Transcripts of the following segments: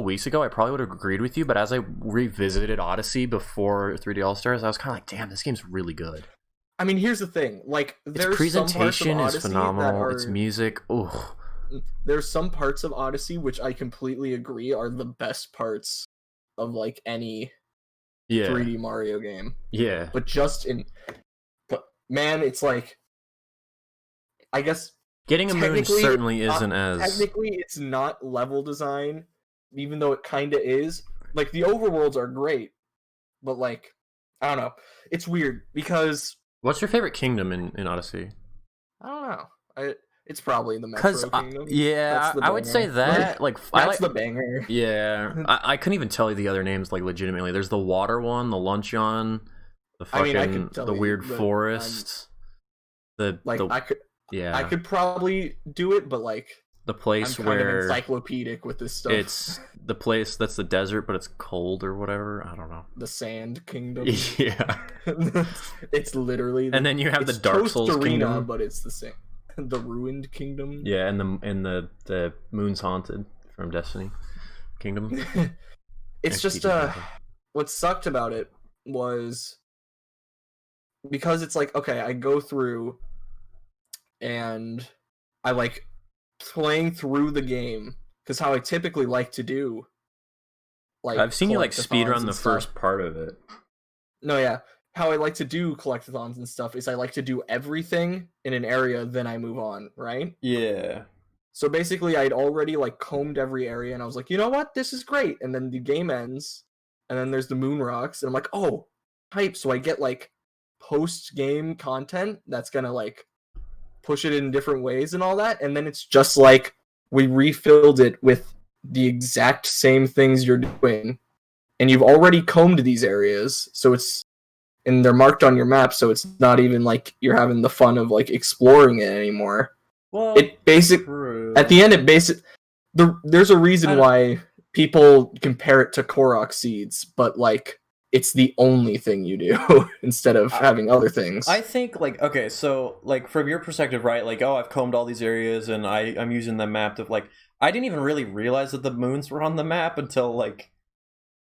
weeks ago, I probably would have agreed with you, but as I revisited Odyssey before 3D All Stars, I was kind of like, damn, this game's really good. I mean, here's the thing. Like, Its there's presentation some parts is of Odyssey phenomenal. Its music, oh. There's some parts of Odyssey which I completely agree are the best parts of like any 3D Mario game. Yeah. But man, it's like, I guess getting a moon certainly isn't as... Technically, it's not level design, even though it kind of is. Like, the overworlds are great, but like, I don't know. It's weird, because... What's your favorite kingdom in Odyssey? I don't know. It's probably the Metro Kingdom. Yeah, I would say that. Like, that's the banger. Yeah, I couldn't even tell you the other names, like, legitimately. There's the water one, the luncheon, the fucking, the weird forest. I could probably do it, but like, the place I'm kind where of encyclopedic with this stuff. It's the place that's the desert, but it's cold or whatever. I don't know. The Sand Kingdom. Yeah, it's literally. And then you have the Dark Souls Kingdom, but it's the same. The Ruined Kingdom. Yeah, and the Moon's Haunted from Destiny Kingdom. It's just what sucked about it was because it's like, okay, I go through and I like playing through the game, because how I typically like to do, like, I've seen you like speedrun the first part of it. No, yeah. How I like to do collectathons and stuff is I like to do everything in an area, then I move on, right? Yeah. So basically, I'd already like combed every area, and I was like, you know what, this is great. And then the game ends, and then there's the moon rocks, and I'm like, oh, hype! So I get like post-game content that's gonna like push it in different ways and all that, and then it's just like we refilled it with the exact same things you're doing, and you've already combed these areas, so it's. And they're marked on your map, so it's not even like you're having the fun of like exploring it anymore. Well, at the end, there's a reason why people compare it to Korok seeds, but like it's the only thing you do instead of having other things. I think like, okay, so like from your perspective, right? Like, oh, I've combed all these areas and I'm using the map to like, I didn't even really realize that the moons were on the map until like,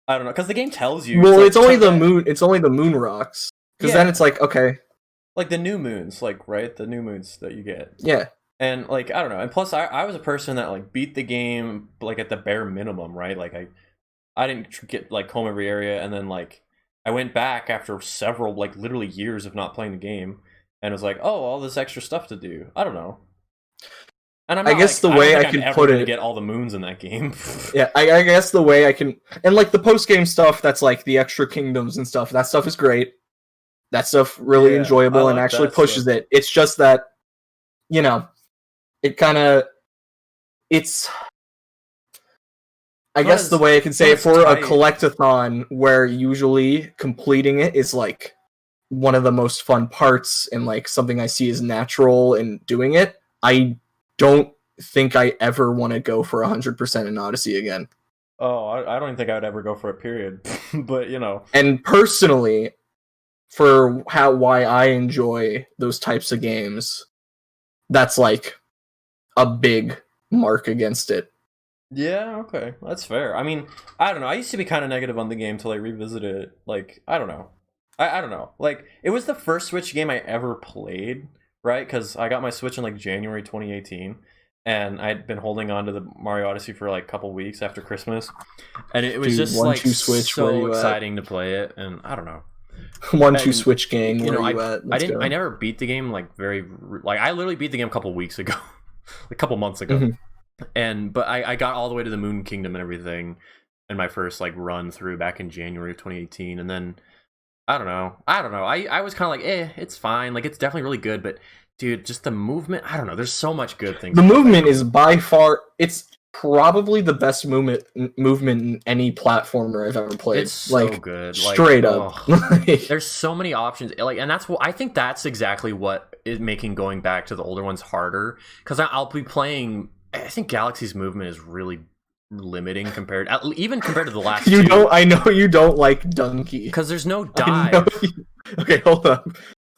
I don't know, because the game tells you. Well, it's only the moon. It's only the moon rocks. Because then it's like, okay, like the new moons, like, right, the new moons that you get. Yeah. And like, I don't know. And plus, I was a person that like beat the game like at the bare minimum, right? Like I didn't get like comb every area, and then like I went back after several like literally years of not playing the game, and was like, oh, all this extra stuff to do. I don't know. And I guess the way I can put it, get all the moons in that game. Yeah, I guess the way I can, and like the post game stuff, that's like the extra kingdoms and stuff. That stuff is great. That stuff really enjoyable and actually pushes it. It's just that, you know, it kind of, it's. I guess the way I can say it, for a collectathon, where usually completing it is like one of the most fun parts and like something I see as natural in doing it. I don't think I ever want to go for 100% in Odyssey again. Oh, I don't even think I would ever go for it, period. But, you know. And personally, for why I enjoy those types of games, that's like a big mark against it. Yeah, okay. That's fair. I mean, I don't know. I used to be kind of negative on the game till I revisited it. Like, I don't know. I don't know. Like, it was the first Switch game I ever played. Right, because I got my Switch in like January 2018, and I'd been holding on to the Mario Odyssey for like a couple weeks after Christmas, and it was just like Switch, so exciting to play it. And I don't know, 1-2 Switch gang. You know, I never beat the game like I literally beat the game a couple weeks ago, a couple months ago, but I got all the way to the Moon Kingdom and everything in my first like run through back in January of 2018, and then. I don't know. I was kind of like, it's fine. Like, it's definitely really good, but dude, just the movement. I don't know. There's so much good things. The movement is by far. It's probably the best movement in any platformer I've ever played. It's so good. Straight up. There's so many options. Like, and that's what I think. That's exactly what is making going back to the older ones harder. Because I'll be playing. I think Galaxy's movement is really limiting compared to the last two. I know you don't like Donkey because there's no dive. Okay, hold on.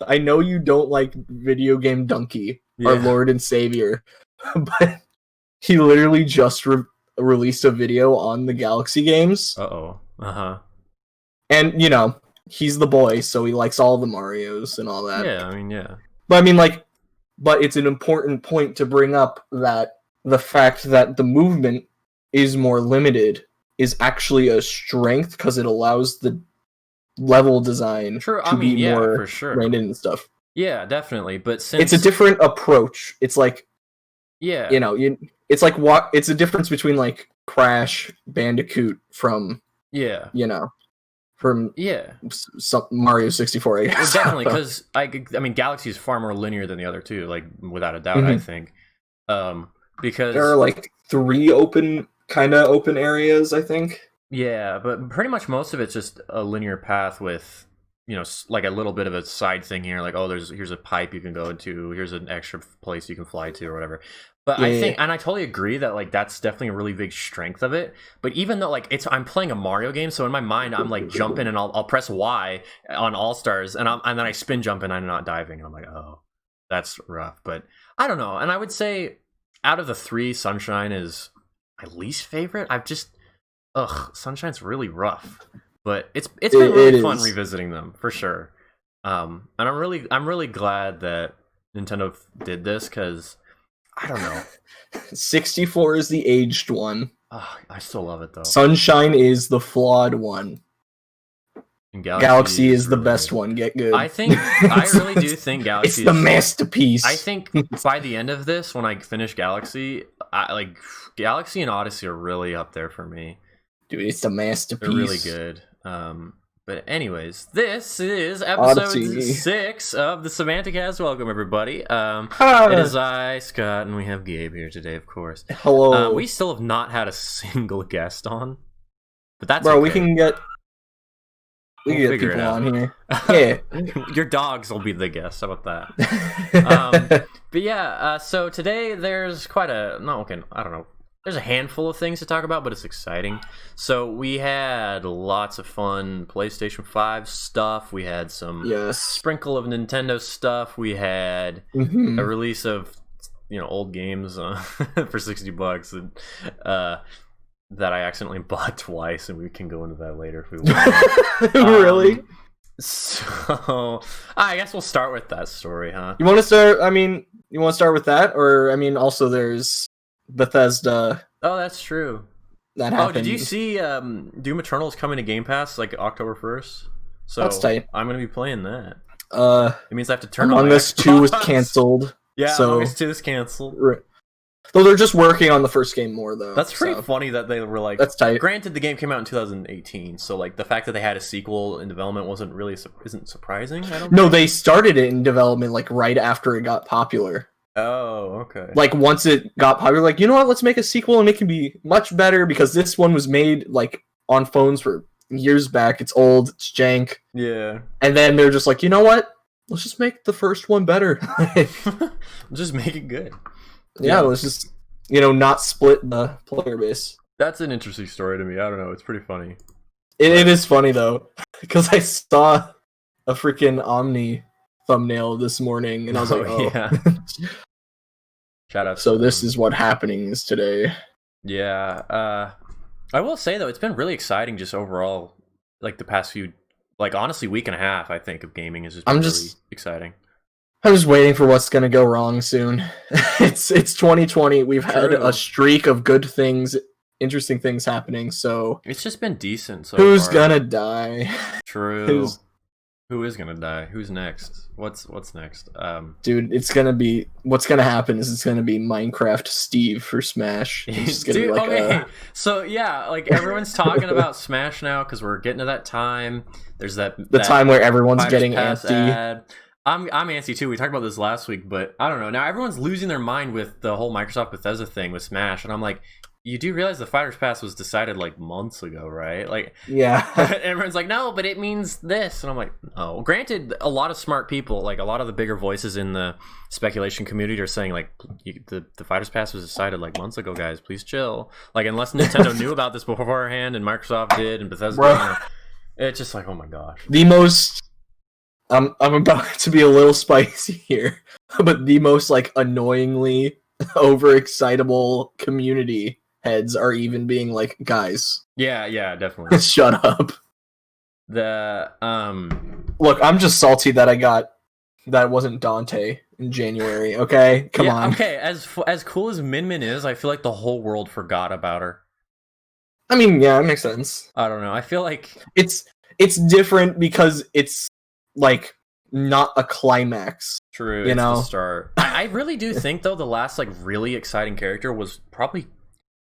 I know you don't like video game Donkey, our Lord and Savior, but he literally just released a video on the Galaxy games. Uh-oh. Uh-huh. And, you know, he's the boy, so he likes all the Marios and all that. Yeah, I mean, yeah. But I mean, like, but it's an important point to bring up that the fact that the movement is more limited is actually a strength because it allows the level design to be more for sure. reined in and stuff. Yeah, definitely. But since it's a different approach, it's like, yeah, you know, it's like what it's a difference between like Crash Bandicoot from you know, from some Mario 64. I guess. Well, definitely, because I mean, Galaxy is far more linear than the other two, like without a doubt. I think because there are like 3 open areas, I think. Yeah, but pretty much most of it's just a linear path with, you know, like a little bit of a side thing here, like, oh, here's a pipe you can go into, here's an extra place you can fly to or whatever. But I think, and I totally agree that like that's definitely a really big strength of it. But even though like I'm playing a Mario game, so in my mind I'm like jumping and I'll press Y on All Stars and then I spin jump and I'm not diving and I'm like, oh, that's rough. But I don't know. And I would say out of the 3, Sunshine is my least favorite. Sunshine's really rough, but it's been really fun revisiting them for sure. And I'm really glad that Nintendo did this because I don't know. 64 is the aged one. I still love it though. Sunshine is the flawed one. And Galaxy is the best one. Get good. I really do think Galaxy it's the masterpiece. I think by the end of this, when I finish Galaxy, Galaxy and Odyssey are really up there for me. Dude, it's the masterpiece. They're really good. But anyways, this is episode Odyssey. 6 of the Semanti-Cast. Welcome, everybody. It is I, Scott, and we have Gabe here today, of course. Hello. We still have not had a single guest on, but that's bro. okay. We can get people on here. Yeah, your dogs will be the guests. How about that? But yeah, so today there's I don't know. There's a handful of things to talk about, but it's exciting. So we had lots of fun PlayStation 5 stuff. We had some sprinkle of Nintendo stuff. We had a release of old games for $60 and that I accidentally bought twice, and we can go into that later if we want. Really? So I guess we'll start with that story, huh? You want to start? I mean, you want to start with that, or I mean, also there's Bethesda. Oh, that's true. That happened. Oh, did you see Doom Eternal is coming to Game Pass like October 1st? So that's tight. I'm gonna be playing that. It means I have to turn Among on Us 2 was canceled. Yeah, so Among Us 2 is canceled. Though they're just working on the first game more, though. That's pretty funny that they were like. That's tight. Granted, the game came out in 2018, so like the fact that they had a sequel in development isn't surprising. I don't. No, they started it in development like right after it got popular. Oh, okay. Like once it got popular, like, you know what? Let's make a sequel and it can be much better because this one was made like on phones for years back. It's old. It's jank. Yeah. And then they're just like, you know what? Let's just make the first one better. Just make it good. Yeah, let's just, not split the player base. That's an interesting story to me. I don't know. It's pretty funny. It is funny, though, because I saw a freaking Omni thumbnail this morning, and I was like, oh. Yeah. Shout out. So this is what happening is today. Yeah. I will say, though, it's been really exciting just overall, like the past few, like honestly, week and a half, I think, of gaming has just been really exciting. I'm just waiting for what's gonna go wrong soon. It's 2020. We've had a streak of good things, interesting things happening. So it's just been decent. So who's gonna die? True. Who is gonna die? Who's next? What's next? Dude, what's gonna happen is it's gonna be Minecraft Steve for Smash. It's gonna be like okay. So yeah, like everyone's talking about Smash now because we're getting to that time. There's that time where everyone's getting antsy. Ad. I'm antsy too. We talked about this last week, but I don't know. Now everyone's losing their mind with the whole Microsoft Bethesda thing with Smash, and I'm like, you do realize the Fighters Pass was decided like months ago, right? Like, yeah. Everyone's like, no, but it means this, and I'm like, no. Granted, a lot of smart people, like a lot of the bigger voices in the speculation community, are saying like, the Fighters Pass was decided like months ago, guys. Please chill. Like, unless Nintendo knew about this beforehand, and Microsoft did, and Bethesda, it's just like, oh my gosh. The most. I'm about to be a little spicy here, but the most like annoyingly overexcitable community heads are even being like, guys, Yeah, definitely. shut up. The Look, I'm just salty that that wasn't Dante in January. Okay, come on. Okay, as cool as Min Min is, I feel like the whole world forgot about her. I mean, yeah, it makes sense. I don't know. I feel like it's different because it's like not a climax. True, you know? The start. I really do think though the last like really exciting character was probably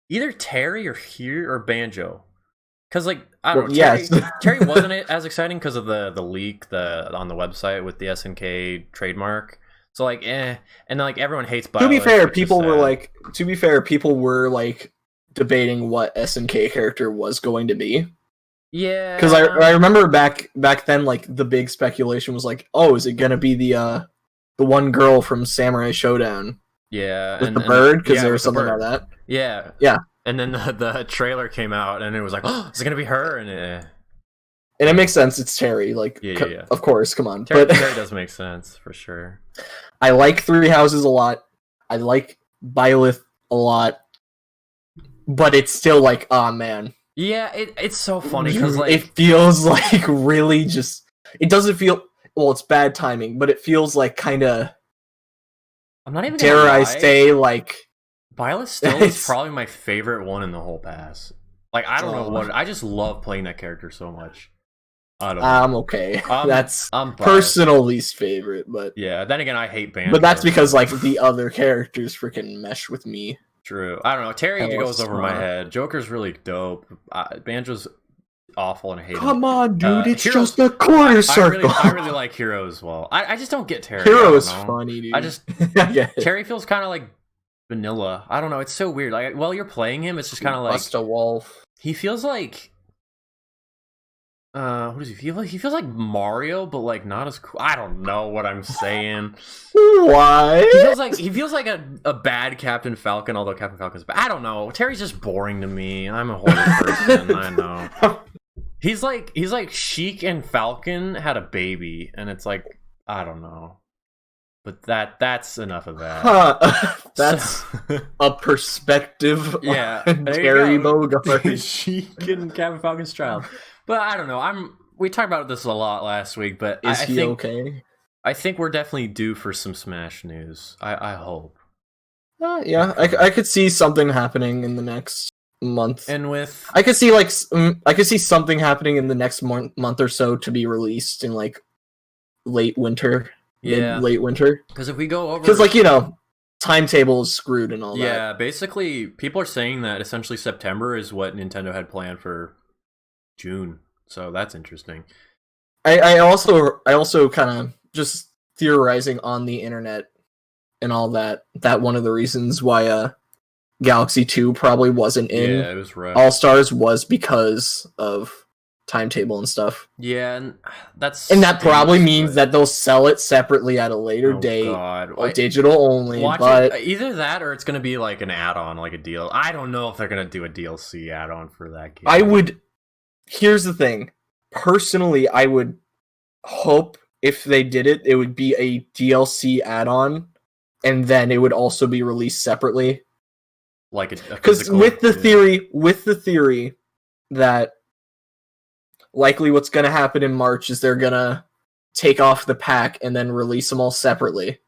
either Terry or Here or Banjo. Because like I don't know, yes. Terry wasn't as exciting because of the leak on the website with the SNK trademark. So like and then like everyone hates Byleth. To be fair, people were like debating what SNK character was going to be. Yeah. Because I remember back then like the big speculation was like, oh, is it gonna be the one girl from Samurai Showdown? Yeah. With the bird? Because there was something like that. Yeah. Yeah. And then the trailer came out, and it was like, "Oh, is it gonna be her?" And it makes sense. It's Terry, like, yeah. Of course, come on. Terry does make sense for sure. I like Three Houses a lot. I like Byleth a lot, but it's still like, oh man. Yeah, it's so funny because like it feels like really just. It doesn't feel well. It's bad timing, but it feels like kind of. I'm not even. Dare I say like. Byleth still is probably my favorite one in the whole pass. Like I don't know what I just love playing that character so much. I don't know. I'm okay. That's personal least favorite, but yeah. Then again, I hate Banjo. But that's because like the other characters freaking mesh with me. True. I don't know. Terry goes over my head. Joker's really dope. Banjo's awful and I hate him. Come on, dude. It's just a corner circle. I really like Hero as well. I just don't get Terry. Hero is funny, dude. I just Terry feels kind of like vanilla. I don't know. It's so weird. Like while you're playing him, it's just kind of like Busta Wolf. He feels like what does he feel like? He feels like Mario, but like not as cool. I don't know what I'm saying. Why? He feels like a bad Captain Falcon, although Captain Falcon's bad. I don't know. Terry's just boring to me. I'm a horrible person. I know. He's like Sheik and Falcon had a baby, and it's like I don't know. But that's enough of that. That's a perspective. Yeah, Terry Bogard. Sheik and Captain Falcon's child. But I don't know. We talked about this a lot last week, but I think okay? I think we're definitely due for some Smash news. I hope. Yeah, I could see something happening in the next month. And with I could see something happening in the next month or so to be released in like late winter. Yeah, late winter. Because if we go over, because like timetable is screwed and all that. Yeah, basically, people are saying that essentially September is what Nintendo had planned for June. So that's interesting. I also kind of just theorizing on the internet and all that one of the reasons why Galaxy 2 probably wasn't in it was rough. All-Stars was because of timetable and stuff. Yeah, and that probably means that they'll sell it sepaperly at a later date. Or digital only. But either that or it's going to be like an add-on, like a deal. I don't know if they're going to do a DLC add-on for that game. Here's the thing. Personally, I would hope if they did it, it would be a DLC add-on, and then it would also be released separately. Like because with the theory that likely what's going to happen in March is they're going to take off the pack and then release them all separately.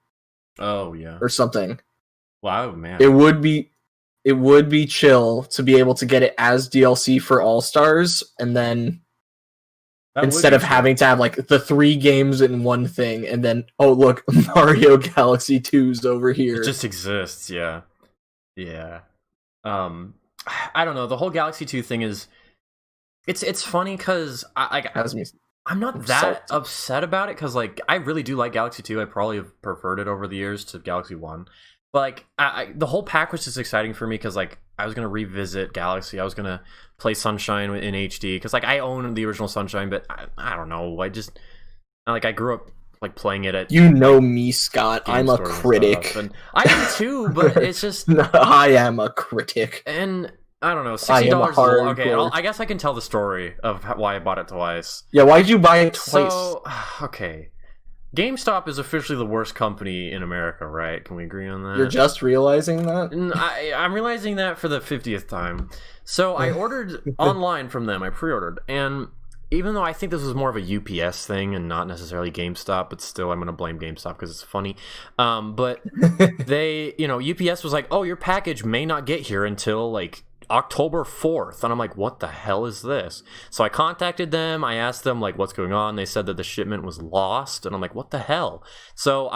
Oh yeah, or something. Wow, man, it would be chill to be able to get it as DLC for All-Stars, and then instead of having to have like the 3 games in one thing, and then look, Mario Galaxy 2's over here. It just exists, yeah. I don't know. The whole Galaxy 2 thing is, it's funny because I'm not that upset about it because like I really do like Galaxy 2. I probably have preferred it over the years to Galaxy 1. But like the whole pack was just exciting for me because like I was gonna revisit Galaxy. I was gonna play Sunshine in HD because like I own the original Sunshine, but I don't know. I grew up like playing it at me, Scott. I'm a critic. And I am too, but it's just I am a critic. And I don't know, $60. Okay, I guess I can tell the story of why I bought it twice. Yeah, why'd you buy it twice? So, okay. GameStop is officially the worst company in America, right? Can we agree on that? You're just realizing that? I'm realizing that for the 50th time. So I ordered online from them. I pre-ordered, and even though I think this was more of a UPS thing and not necessarily GameStop, but still I'm going to blame GameStop because it's funny. But they, UPS was like, oh, your package may not get here until like October 4th. And I'm like, what the hell is this? So I contacted them. I asked them like, what's going on? They said that the shipment was lost. And I'm like, what the hell? So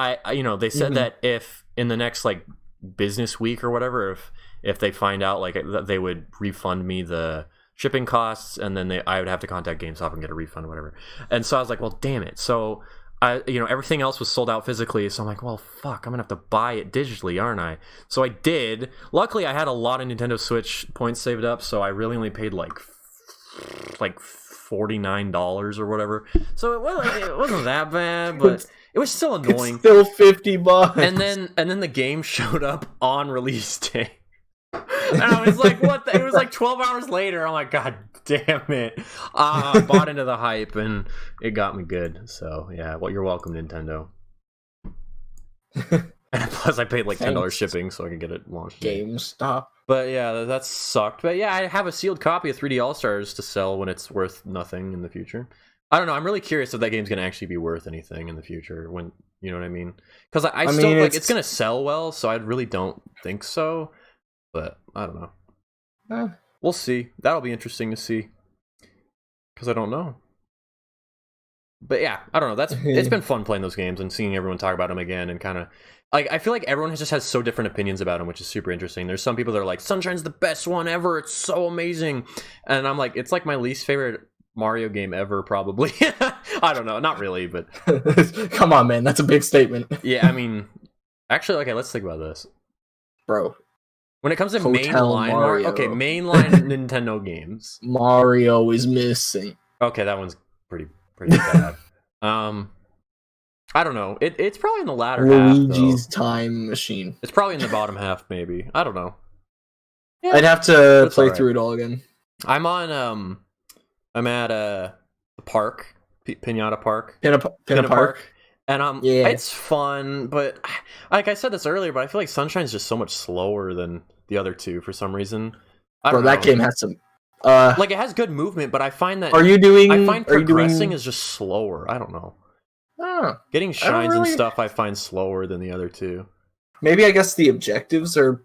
they said that if in the next like business week or whatever, if they find out like that, they would refund me the shipping costs, and then I would have to contact GameStop and get a refund or whatever. And so I was like, well, damn it. So everything else was sold out physically. So I'm like, well, fuck, I'm gonna have to buy it digitally, aren't I? So I did. Luckily, I had a lot of Nintendo Switch points saved up, so I really only paid like $49 or whatever. So it wasn't that bad, but it was still annoying. It's still $50. And then the game showed up on release day. And I was like, what? It was like 12 hours later. I'm like, God damn it. I bought into the hype, and it got me good. So, yeah, well, you're welcome, Nintendo. And plus, I paid like $10 shipping so I could get it launched. GameStop. But yeah, that sucked. But yeah, I have a sealed copy of 3D All-Stars to sell when it's worth nothing in the future. I don't know. I'm really curious if that game's going to actually be worth anything in the future. When, you know what I mean? Because I still mean, it's going to sell well, so I really don't think so. But I don't know. We'll see. That'll be interesting to see. Because I don't know. But yeah, I don't know. It's been fun playing those games and seeing everyone talk about them again, and kind of like I feel like everyone just has so different opinions about them, which is super interesting. There's some people that are like, Sunshine's the best one ever. It's so amazing, and I'm like, it's like my least favorite Mario game ever, probably. I don't know, not really, but come on, man, that's a big statement. Yeah, I mean, actually, okay, let's think about this, bro. When it comes to mainline Mario, okay, mainline Nintendo games, Mario is missing. Okay, that one's pretty bad. I don't know. It's probably in the latter half. Luigi's Time Machine. It's probably in the bottom half, maybe. I don't know. Yeah, I'd have to play through it all again. I'm at a park, Pinata Park. Pinata Park. And it's fun, but like I said this earlier, but I feel like Sunshine's just so much slower than the other two for some reason. I don't know. That game has some like it has good movement, but I find that I find progressing is just slower. I don't know. Getting shines and stuff I find slower than the other two. Maybe I guess the objectives are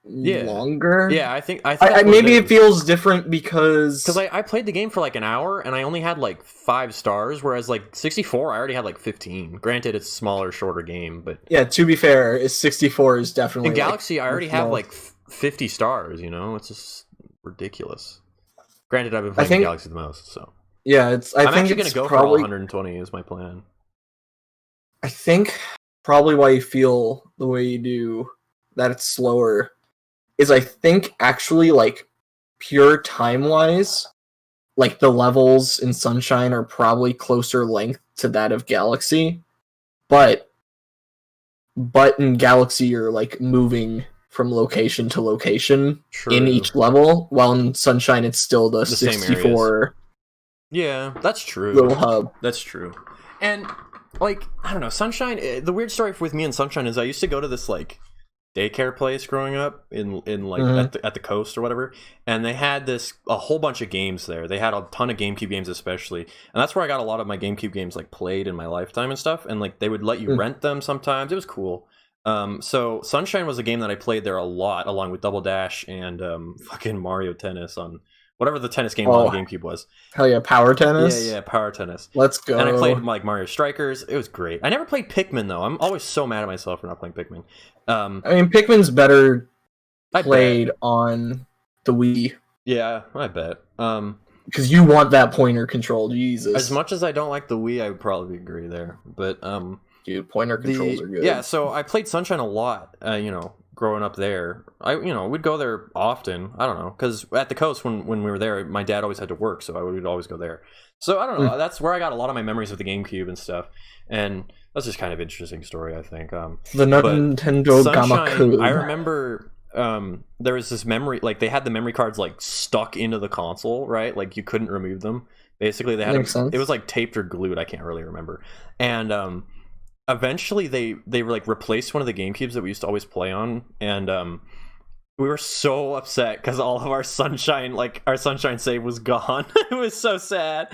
longer. Yeah, I think maybe it feels different because I played the game for like an hour and I only had like 5 stars, whereas like 64 I already had like 15. Granted, it's a smaller, shorter game, but yeah, to be fair, 64 is definitely in Galaxy. I already have like 50 stars. It's just ridiculous. Granted, I've been playing Galaxy the most, so yeah, I'm actually going to go for all 120 is my plan. I think probably why you feel the way you do, that it's slower, is I think actually like pure time-wise, like the levels in Sunshine are probably closer length to that of Galaxy, but in Galaxy you're like moving from location to location in each level, while in Sunshine it's still the 64. Yeah, that's true. Little hub. That's true. And like, I don't know, Sunshine, the weird story with me and Sunshine is I used to go to this like daycare place growing up in like at the coast or whatever, and they had a whole bunch of games there. They had a ton of GameCube games especially, and that's where I got a lot of my GameCube games like played in my lifetime and stuff, and like they would let you rent them sometimes. It was cool. So Sunshine was a game that I played there a lot, along with Double Dash and fucking Mario Tennis on whatever the tennis game on GameCube was. Hell yeah, Power Tennis? Yeah, Power Tennis. Let's go. And I played like Mario Strikers. It was great. I never played Pikmin though. I'm always so mad at myself for not playing Pikmin. I mean, Pikmin's better played on the Wii. Yeah, I bet. Because you want that pointer control, Jesus. As much as I don't like the Wii, I would probably agree there. But dude, pointer controls are good. Yeah, so I played Sunshine a lot. Growing up there, I would go there often. I don't know, because at the coast when we were there, my dad always had to work, so I would always go there. So I don't know. That's where I got a lot of my memories of the GameCube and stuff, and that's just kind of interesting story, I think. The Nintendo Gamakube. I remember there was this memory, like they had the memory cards like stuck into the console, right? Like you couldn't remove them. Basically, they had them, it was like taped or glued. I can't really remember, and eventually they like replaced one of the GameCubes that we used to always play on, and we were so upset because all of our sunshine save was gone. It was so sad.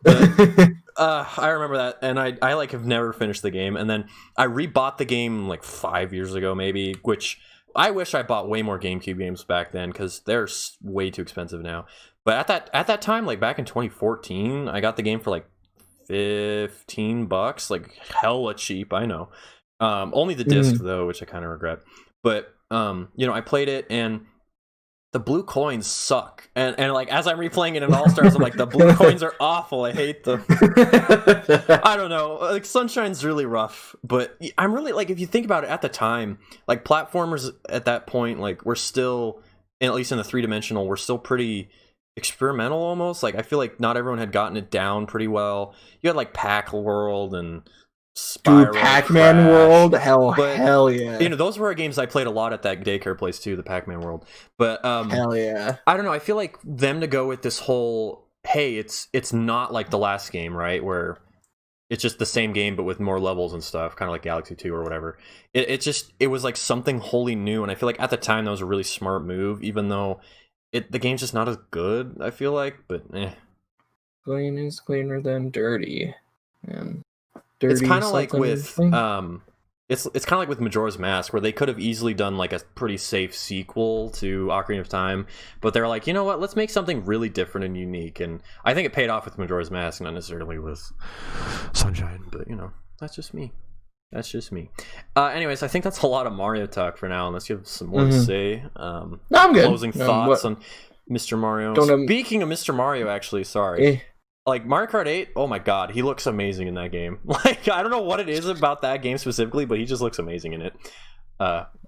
But, I remember that, and I like have never finished the game, and then I rebought the game like 5 years ago maybe, which I wish I bought way more GameCube games back then because they're way too expensive now. But at that time, like back in 2014, I got the game for like $15, like hella cheap. I know. Only the disc though, which I kind of regret. But I played it, and the blue coins suck. And like as I'm replaying it in All Stars, I'm like, the blue coins are awful. I hate them. I don't know. Like Sunshine's really rough, but I'm really like, if you think about it, at the time, like platformers at that point, like we're still, at least in the 3-dimensional, we're still pretty experimental almost. Like I feel like not everyone had gotten it down pretty well. You had like Pac World and Spiral, Pac-Man World, hell yeah. Those were games I played a lot at that daycare place too, the Pac-Man World. But hell yeah. I don't know, I feel like them to go with this whole, hey, it's not like the last game, right? Where it's just the same game but with more levels and stuff, kind of like Galaxy 2 or whatever. It was like something wholly new, and I feel like at the time that was a really smart move, even though the game's just not as good, I feel like, but Clean is cleaner than dirty. And it's kind of like with it's kind of like with Majora's Mask, where they could have easily done like a pretty safe sequel to Ocarina of Time, but they're like, you know what, let's make something really different and unique. And I think it paid off with Majora's Mask, not necessarily with Sunshine, but that's just me. Anyways, I think that's a lot of Mario talk for now, unless you have some more to say. No, I'm good. Closing thoughts on Mr. Mario. Speaking of Mr. Mario, actually, sorry. Like Mario Kart 8, oh my god, he looks amazing in that game. Like I don't know what it is about that game specifically, but he just looks amazing in it.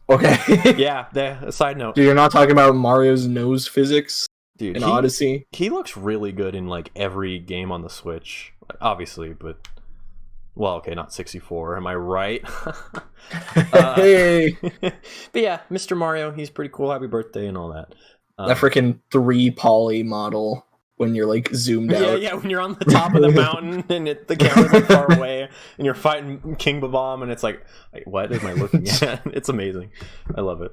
Okay. Yeah, side note. Dude, you're not talking about Mario's nose physics? Dude, in Odyssey? He looks really good in like every game on the Switch. Obviously, but well, okay, not 64, am I right? Hey. But yeah, Mr. Mario, he's pretty cool. Happy birthday and all that. That freaking 3 poly model. When you're like zoomed out. Yeah, when you're on the top of the mountain and the camera's like far away and you're fighting King Babam and it's like what am I looking at? It's amazing. I love it.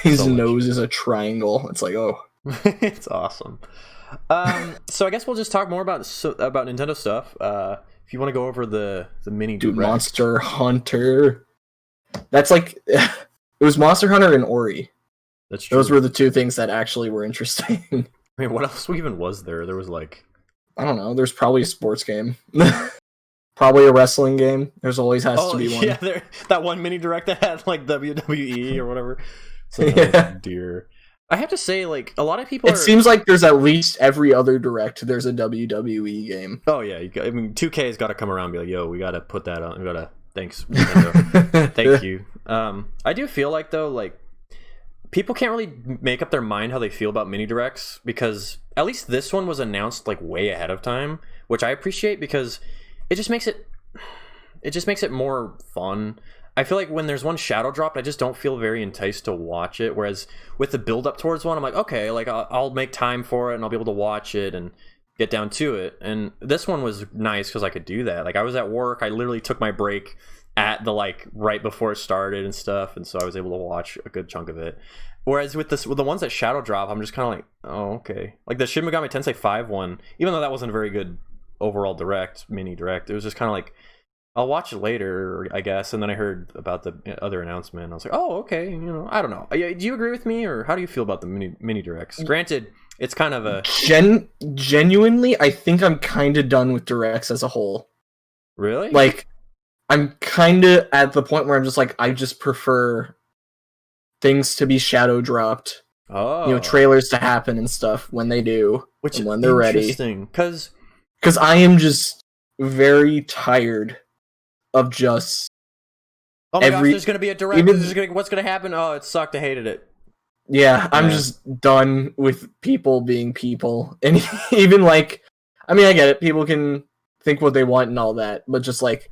His nose is a triangle. It's like, oh. It's awesome. So I guess we'll just talk more about Nintendo stuff. If you want to go over the mini Dude, direct. Monster Hunter. That's like it was Monster Hunter and Ori. That's true. Those were the two things that actually were interesting. I mean, what else even was there? There was like... I don't know. There's probably a sports game. Probably a wrestling game. There's always has to be one. Yeah, that one mini direct that had like WWE or whatever. So, dear. I have to say, like, a lot of people It seems like there's at least every other direct, there's a WWE game. Oh, yeah. 2K's got to come around and be like, yo, we got to put that on. We got to... Thanks, Nintendo. Thank you. I do feel like, though, like, people can't really make up their mind how they feel about mini directs, because at least this one was announced like way ahead of time, which I appreciate because it just makes it more fun. I feel like when there's one shadow dropped, I just don't feel very enticed to watch it, whereas with the build up towards one, I'm like, okay, like I'll make time for it and I'll be able to watch it and get down to it. And this one was nice because I could do that. Like I was at work, I literally took my break at the like right before it started and stuff, and so I was able to watch a good chunk of it. Whereas with the ones that shadow drop, I'm just kind of like, oh, okay. Like the Shin Megami Tensei 5 one, even though that wasn't a very good overall mini direct, it was just kind of like, I'll watch it later, I guess. And then I heard about the other announcement, and I was like, oh, okay, I don't know. Do you agree with me, or how do you feel about the mini directs? Granted, it's kind of a genuinely, I think I'm kind of done with directs as a whole. Really? Like, I'm kind of at the point where I'm just like, I just prefer things to be shadow dropped. Oh. Trailers to happen and stuff when they do, which and when they're ready. Interesting, because I am just very tired of just. Oh my gosh, there's gonna be a direct. What's gonna happen? Oh, it sucked. I hated it. Yeah, I'm just done with people being people, and even like, I mean, I get it. People can think what they want and all that, but just like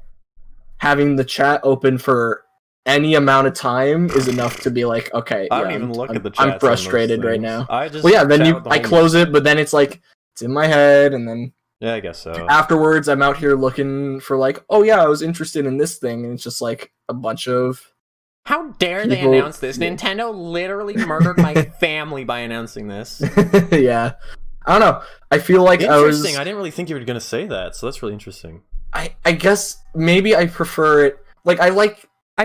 having the chat open for any amount of time is enough to be like, okay, I don't even look at the chat. I'm frustrated right now. I just then I close it, but then it's like it's in my head, and then Yeah, I guess so. Afterwards, I'm out here looking for like, oh yeah, I was interested in this thing, and it's just like a bunch of. How dare they announce this? Nintendo literally murdered my family by announcing this. Yeah. I don't know. I feel like interesting. I didn't really think you were going to say that, so that's really interesting. I guess maybe I prefer it. Like I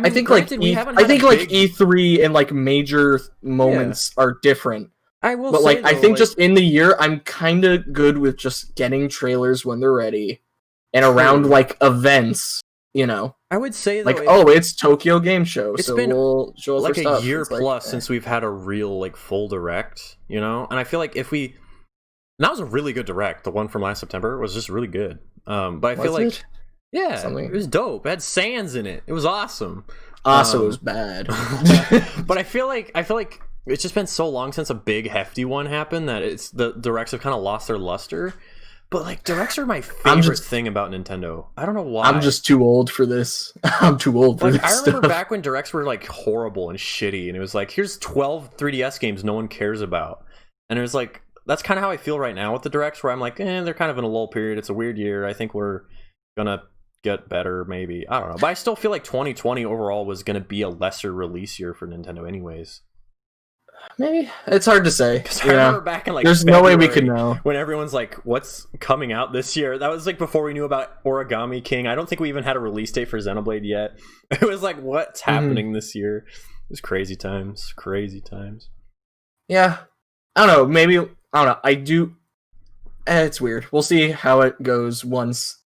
think granted, like E3 and like major moments are different. I will, but say, I think just in the year, I'm kind of good with just getting trailers when they're ready, and around like events. You know, I would say though, like, it's Tokyo Game Show, it's so been we'll show like a year plus since we've had a real like full direct, you know. And I feel like if we, that was a really good direct. The one from last September was just really good. But I feel like, it was dope. It had Sans in it. It was awesome. Also, it was bad. But I feel like it's just been so long since a big hefty one happened that it's the directs have kind of lost their luster. But like directs are my favorite thing about Nintendo. I don't know why. I'm just too old for this. I'm too old for this. I remember back when directs were like horrible and shitty, and it was like, here's 12 3DS games no one cares about, and it was like, that's kind of how I feel right now with the directs, where I'm like, they're kind of in a lull period. It's a weird year. I think we're gonna get better, maybe. I don't know, but I still feel like 2020 overall was gonna be a lesser release year for Nintendo, anyways. Maybe it's hard to say. I remember back in like there's February, no way we could know when everyone's like, "What's coming out this year?" That was like before we knew about Origami King. I don't think we even had a release date for Xenoblade yet. It was like, "What's happening this year?" It was crazy times. Crazy times. Yeah, I don't know. Maybe I don't know. I do. It's weird. We'll see how it goes once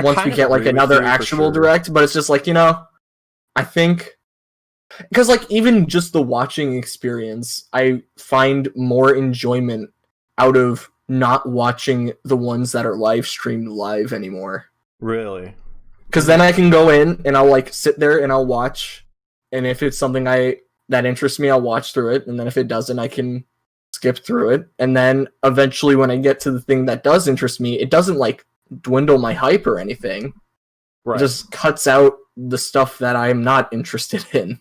we get like another actual direct. But it's just like, I think. Because, like, even just the watching experience, I find more enjoyment out of not watching the ones that are live streamed live anymore. Really? Because then I can go in and I'll, like, sit there and I'll watch. And if it's something that interests me, I'll watch through it. And then if it doesn't, I can skip through it. And then eventually when I get to the thing that does interest me, it doesn't, like, dwindle my hype or anything. Right. It just cuts out the stuff that I'm not interested in.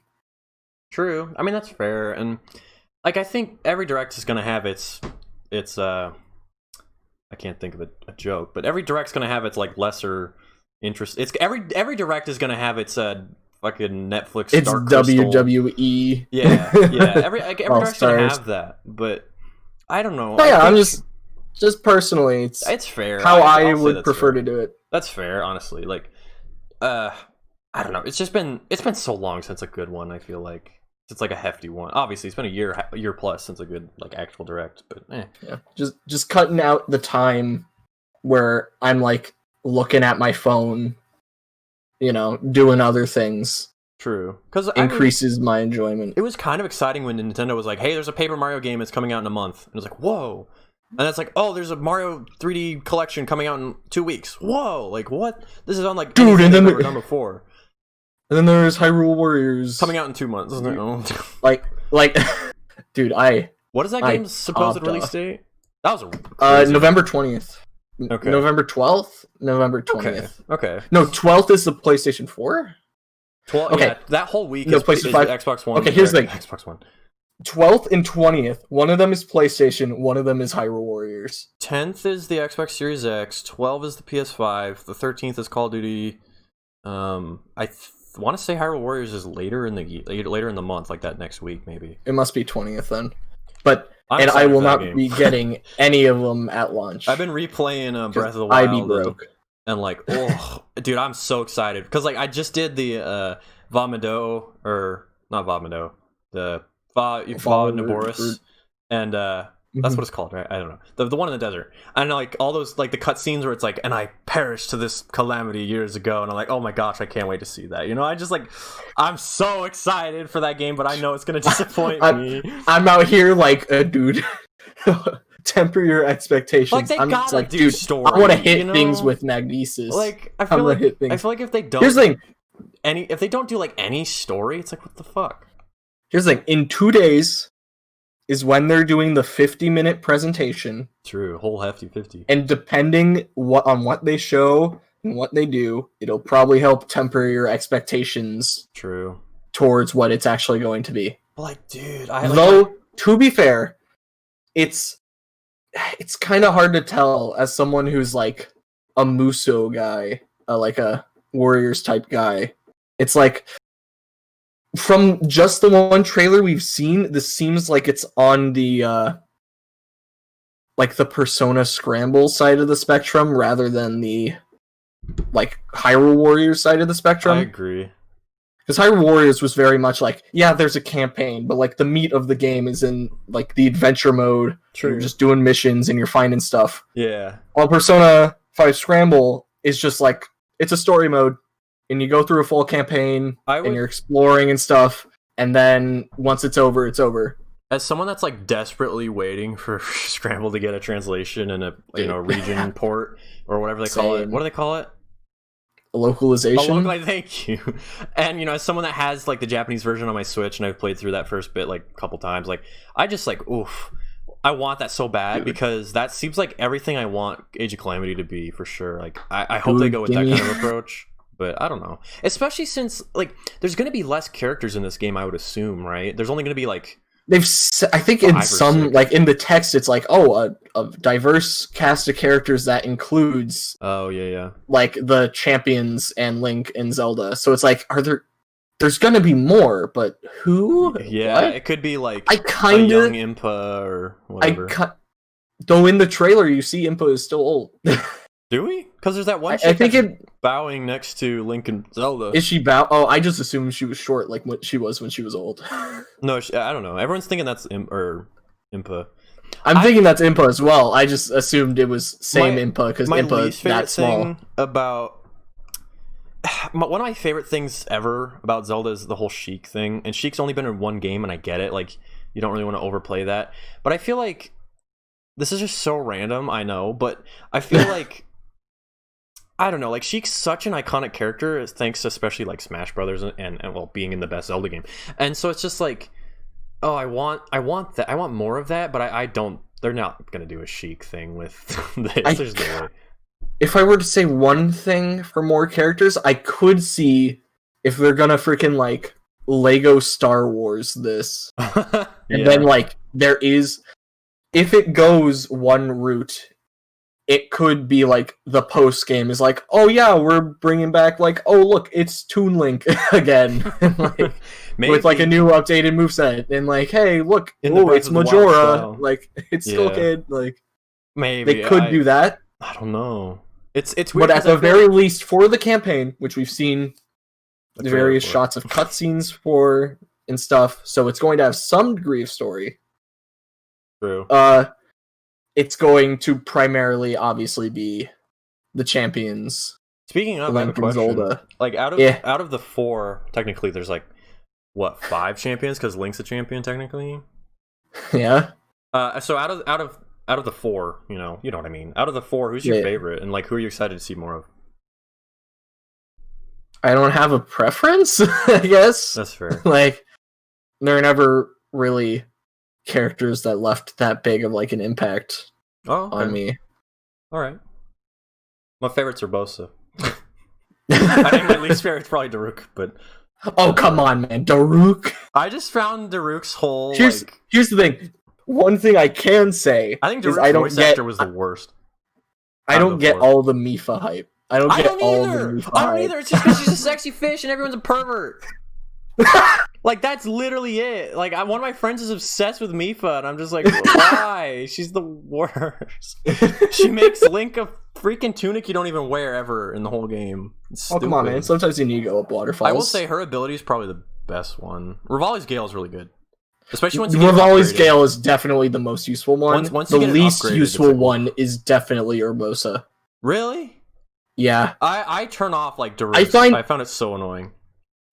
True. I mean, that's fair. And like, I think every direct is going to have its I can't think of a joke, but every direct's going to have its like lesser interest. It's every direct is going to have its fucking Netflix. It's Dark WWE. Yeah. Every direct's going to have that, but I don't know. Yeah, I'm just personally, it's fair. How I would prefer to do it. That's fair, honestly. Like, I don't know. It's been so long since a good one. I feel like. It's like a hefty one. Obviously, it's been a year plus since a good like actual direct, but yeah, just cutting out the time where I'm like looking at my phone, doing other things. True, because increases my enjoyment. It was kind of exciting when Nintendo was like, "Hey, there's a Paper Mario game that's coming out in a month," and it was like, "Whoa!" And it's like, "Oh, there's a Mario 3D collection coming out in 2 weeks." Whoa! Like what? This is unlike anything they've ever done before. And then there's Hyrule Warriors coming out in 2 months, isn't it? like, dude, what is that game's supposed release date? That was November 20th. Okay. November 12th, November 20th. Okay. No, 12th is the PlayStation 4. 12. Okay. Yeah, that whole week is PlayStation 5. Xbox One. Okay, here's the thing. Xbox One. 12th and 20th. One of them is PlayStation. One of them is Hyrule Warriors. 10th is the Xbox Series X. 12 is the PS5. The 13th is Call of Duty. I want to say Hyrule Warriors is later in the month, like that next week, maybe. It must be 20th then. But I will not be getting any of them at launch. I've been replaying Breath of the Wild. I be broke. And like, oh, dude, I'm so excited because like I just did the Vomito or not Vomito, the Naboris, and that's what it's called, right? I don't know. The one in the desert. And like all those like the cutscenes where it's like, and I perished to this calamity years ago, and I'm like, oh my gosh, I can't wait to see that. I just like, I'm so excited for that game, but I know it's gonna disappoint me. I'm out here like, dude, temper your expectations. Like they gotta do dude, story. I want to hit things with magnesis. Like I feel like if they don't, here's the thing. If they don't do like any story, it's like what the fuck. Here's the thing. In 2 days. Is when they're doing the 50-minute presentation. True, whole hefty 50. And depending on what they show and what they do, it'll probably help temper your expectations. True. Towards what it's actually going to be. Like, dude, to be fair, it's it's kind of hard to tell as someone who's like a Muso guy, like a Warriors type guy. It's like from just the one trailer we've seen, this seems like it's on the like the Persona Scramble side of the spectrum rather than the like Hyrule Warriors side of the spectrum. I agree. Because Hyrule Warriors was very much like, yeah, there's a campaign, but like the meat of the game is in like the adventure mode. True. You're just doing missions and you're finding stuff. Yeah. While Persona 5 Scramble is just like, it's a story mode, and you go through a full campaign, and you're exploring and stuff, and then once it's over, it's over. As someone that's like desperately waiting for Scramble to get a translation and a region port or whatever they call it. What do they call it? A localization. Thank you. And as someone that has like the Japanese version on my Switch, and I've played through that first bit like a couple times, like I just like I want that so bad because that seems like everything I want Age of Calamity to be for sure. Like I hope they go with that kind of approach. But I don't know. Especially since like there's going to be less characters in this game, I would assume, right? There's only going to be like I think in some like in the text it's like a diverse cast of characters that includes like the champions and Link and Zelda. So it's like there's gonna be more, but who? Yeah, what? It could be like a young Impa or whatever. Though in the trailer you see Impa is still old. Do we? Because there's that one I think bowing next to Link and Zelda. Is she Oh, I just assumed she was short, like what she was when she was old. No, I don't know. Everyone's thinking that's Impa. I'm thinking that's Impa as well. I just assumed it was same Impa because Impa is that small. One of my favorite things ever about Zelda is the whole Sheik thing. And Sheik's only been in one game, and I get it. Like, you don't really want to overplay that. But I feel like this is just so random, I know. But I feel like I don't know, like Sheik's such an iconic character thanks to especially like Smash Brothers and well being in the best Zelda game. And so it's just like, oh, I want that. I want more of that, but I don't. They're not gonna do a Sheik thing with this. There's no way. If I were to say one thing for more characters, I could see if they're gonna freaking like Lego Star Wars this, and then like there is, if it goes one route. It could be like the post game is like, oh yeah, we're bringing back like, oh look, it's Toon Link again, like, with like a new updated moveset, and like, hey, look, it's Majora, like it's still kid, like maybe they could do that. I don't know. It's weird, but at the very least for the campaign, which we've seen the various shots of cutscenes for and stuff, so it's going to have some degree of story. True. It's going to primarily, obviously, be the champions. Speaking of, I have a question. Zelda. Like out of the 4, technically, there's like what 5 champions because Link's a champion technically. Yeah. So out of the 4, you know what I mean. Out of the 4, who's your favorite, and like who are you excited to see more of? I don't have a preference. I guess that's fair. Like they're never really characters that left that big of like an impact on me. All right. My favorites are Bosa. I think my least favorite's probably Daruk, but come on, man, Daruk. I just found Daruk's whole. Here's the thing. One thing I can say, I think Daruk's voice actor was the worst. I don't get all the Mipha hype. I don't get all the Mipha hype. I don't either. It's just because she's a sexy fish and everyone's a pervert. Like that's literally it. Like one of my friends is obsessed with Mipha, and I'm just like, why? She's the worst. She makes Link a freaking tunic you don't even wear ever in the whole game. Oh come on, man! Sometimes you need to go up waterfalls. I will say her ability is probably the best one. Rivali's Gale is really good, especially once Rivali's Gale is definitely the most useful one. Once the least useful one is definitely Urbosa. Really? Yeah. I turn off like Daruk. I found it so annoying.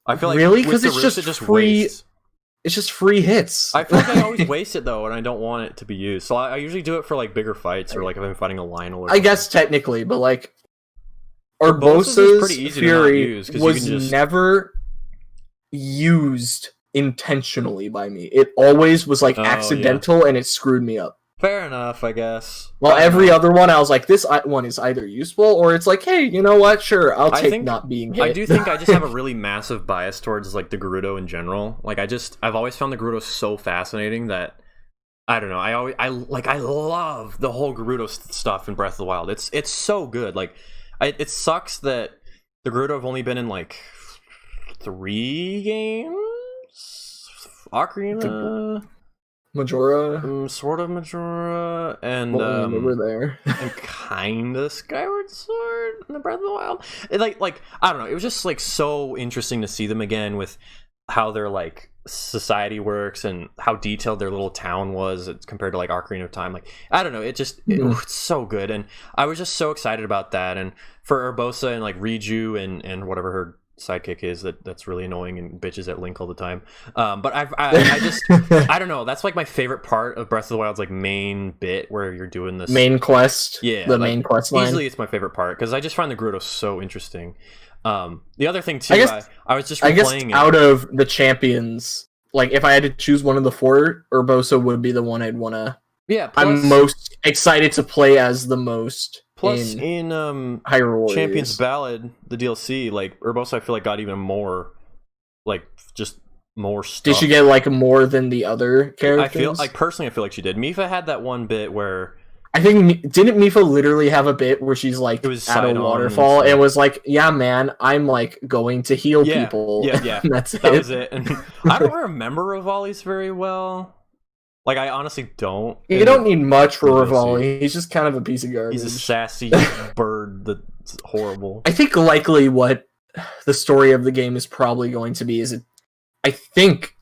I feel like really because it's just free. Waste. It's just free hits. I feel like I always waste it though, and I don't want it to be used. So I usually do it for like bigger fights or like if I'm fighting a Lionel. Or I guess technically, but like Urbosa's Fury was never used intentionally by me. It always was like accidental, and it screwed me up. Fair enough, I guess. Well, every other one, I was like, this one is either useful or it's like, hey, you know what? Sure, I'll take not being hit. I do think I just have a really massive bias towards like the Gerudo in general. Like I've always found the Gerudo so fascinating that I don't know. I love the whole Gerudo stuff in Breath of the Wild. It's so good. Like, it sucks that the Gerudo have only been in like 3 games. Ocarina, Majora, sort of Majora, and we were there, and kind of Skyward Sword in the Breath of the Wild. Like I don't know. It was just like so interesting to see them again with how their like society works and how detailed their little town was compared to like Ocarina of Time. Like I don't know. It's so good, and I was just so excited about that. And for Urbosa and like Riju and whatever her sidekick is that's really annoying and bitches at Link all the time, but I just I don't know, that's like my favorite part of Breath of the Wild's like main bit where you're doing this main quest, the like, main quest line. Easily it's my favorite part because I just find the Gerudo so interesting. The other thing too, I was just replaying it. Out of the champions, like if I had to choose one of the 4, Urbosa would be the one I'd want to I'm most excited to play as the most. Plus, in Champions Ballad, the DLC, like Urbosa, I feel like got even more, like just more stuff. Did she get like more than the other characters? I feel like personally, I feel like she did. Mipha had that one bit where I think didn't Mipha literally have a bit where she's like at a waterfall and was like, "Yeah, man, I'm like going to heal people." Yeah. That was it. And I don't remember Rivali's very well. Like, I honestly don't. You don't need much for Rivali. He's just kind of a piece of garbage. He's a sassy bird that's horrible. I think likely what the story of the game is probably going to be I think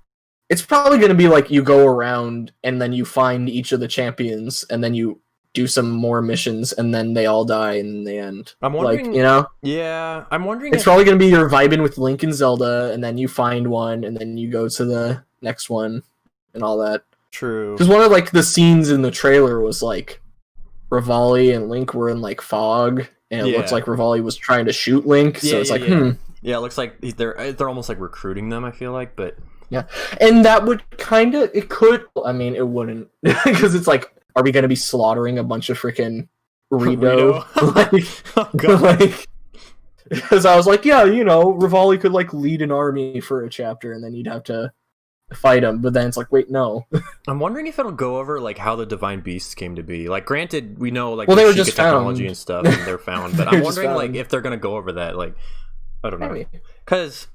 it's probably going to be like you go around and then you find each of the champions and then you do some more missions and then they all die in the end. I'm wondering, like, you know? Yeah, I'm wondering. It's probably going to be you're vibing with Link and Zelda and then you find one and then you go to the next one and all that. True. Because one of like the scenes in the trailer was like Rivali and Link were in like fog, and it looks like Rivali was trying to shoot Link. So it's like, Yeah, it looks like they're almost like recruiting them. I feel like, but yeah, and that would it could. I mean, it wouldn't because it's like, are we going to be slaughtering a bunch of freaking Rito? like, because I was like, yeah, you know, Rivali could like lead an army for a chapter, and then you'd have to fight him, but then it's like, wait, no. I'm wondering if it'll go over like how the divine beasts came to be. Like, granted, we know like they were just technology found. And stuff, and they're found. But I'm wondering like if they're gonna go over that. Like, I don't know, because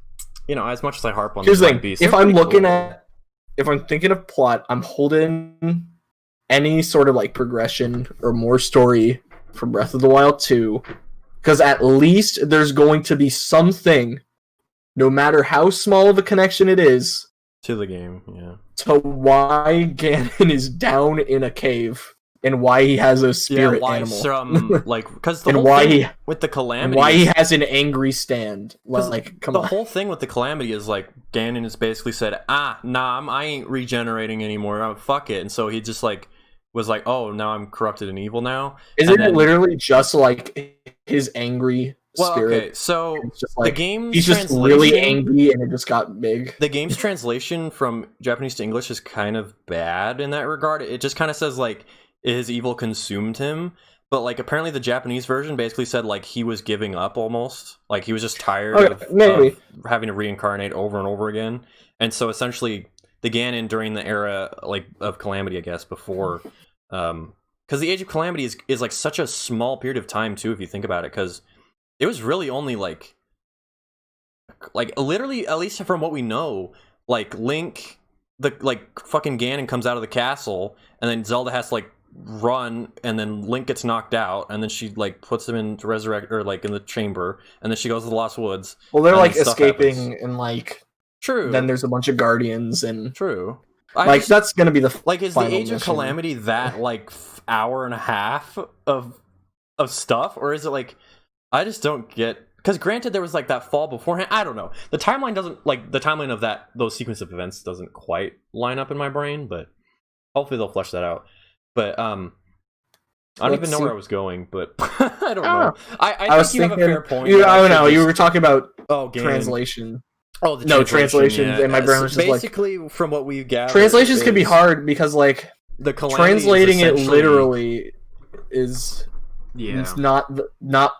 you know, as much as I harp on the divine beasts, if I'm looking at, if I'm thinking of plot, I'm holding any sort of like progression or more story from Breath of the Wild 2, because at least there's going to be something, no matter how small of a connection it is. To the game, yeah. To why Ganon is down in a cave and why he has a spirit animal. Like, because the whole thing with the Calamity, and why he has an angry stand. Like, come on. The whole thing with the Calamity is like Ganon has basically said, I ain't regenerating anymore. Fuck it. And so he just like was like, oh, now I'm corrupted and evil now. Isn't it literally just like his angry spirit? Okay, so like, the game's he's just really angry and it just got big. The game's translation from Japanese to English is kind of bad in that regard. It just kind of says like his evil consumed him, but like apparently the Japanese version basically said like he was giving up almost, like he was just tired of having to reincarnate over and over again. And so essentially the Ganon during the era like of Calamity, I guess, before because the Age of Calamity is like such a small period of time too, if you think about it, because it was really only like literally, at least from what we know, like Link, the like fucking Ganon comes out of the castle, and then Zelda has to like run, and then Link gets knocked out, and then she like puts him in to resurrect, or like in the chamber, and then she goes to the Lost Woods. Well, they're like escaping and like true. Then there's a bunch of guardians and true. That's gonna be the like is the Age of Calamity that like hour and a half of stuff, or is it like I just don't get, because granted there was like that fall beforehand. I don't know. The timeline doesn't like the timeline of those sequence of events doesn't quite line up in my brain, but hopefully they'll flesh that out. But I don't even know where I was going, but I don't know. I think you have a fair point. I don't know. You were talking about translation. Oh, the translations, and my brain was just basically from what we've gathered. Translations can be hard because like the translating it literally is it's not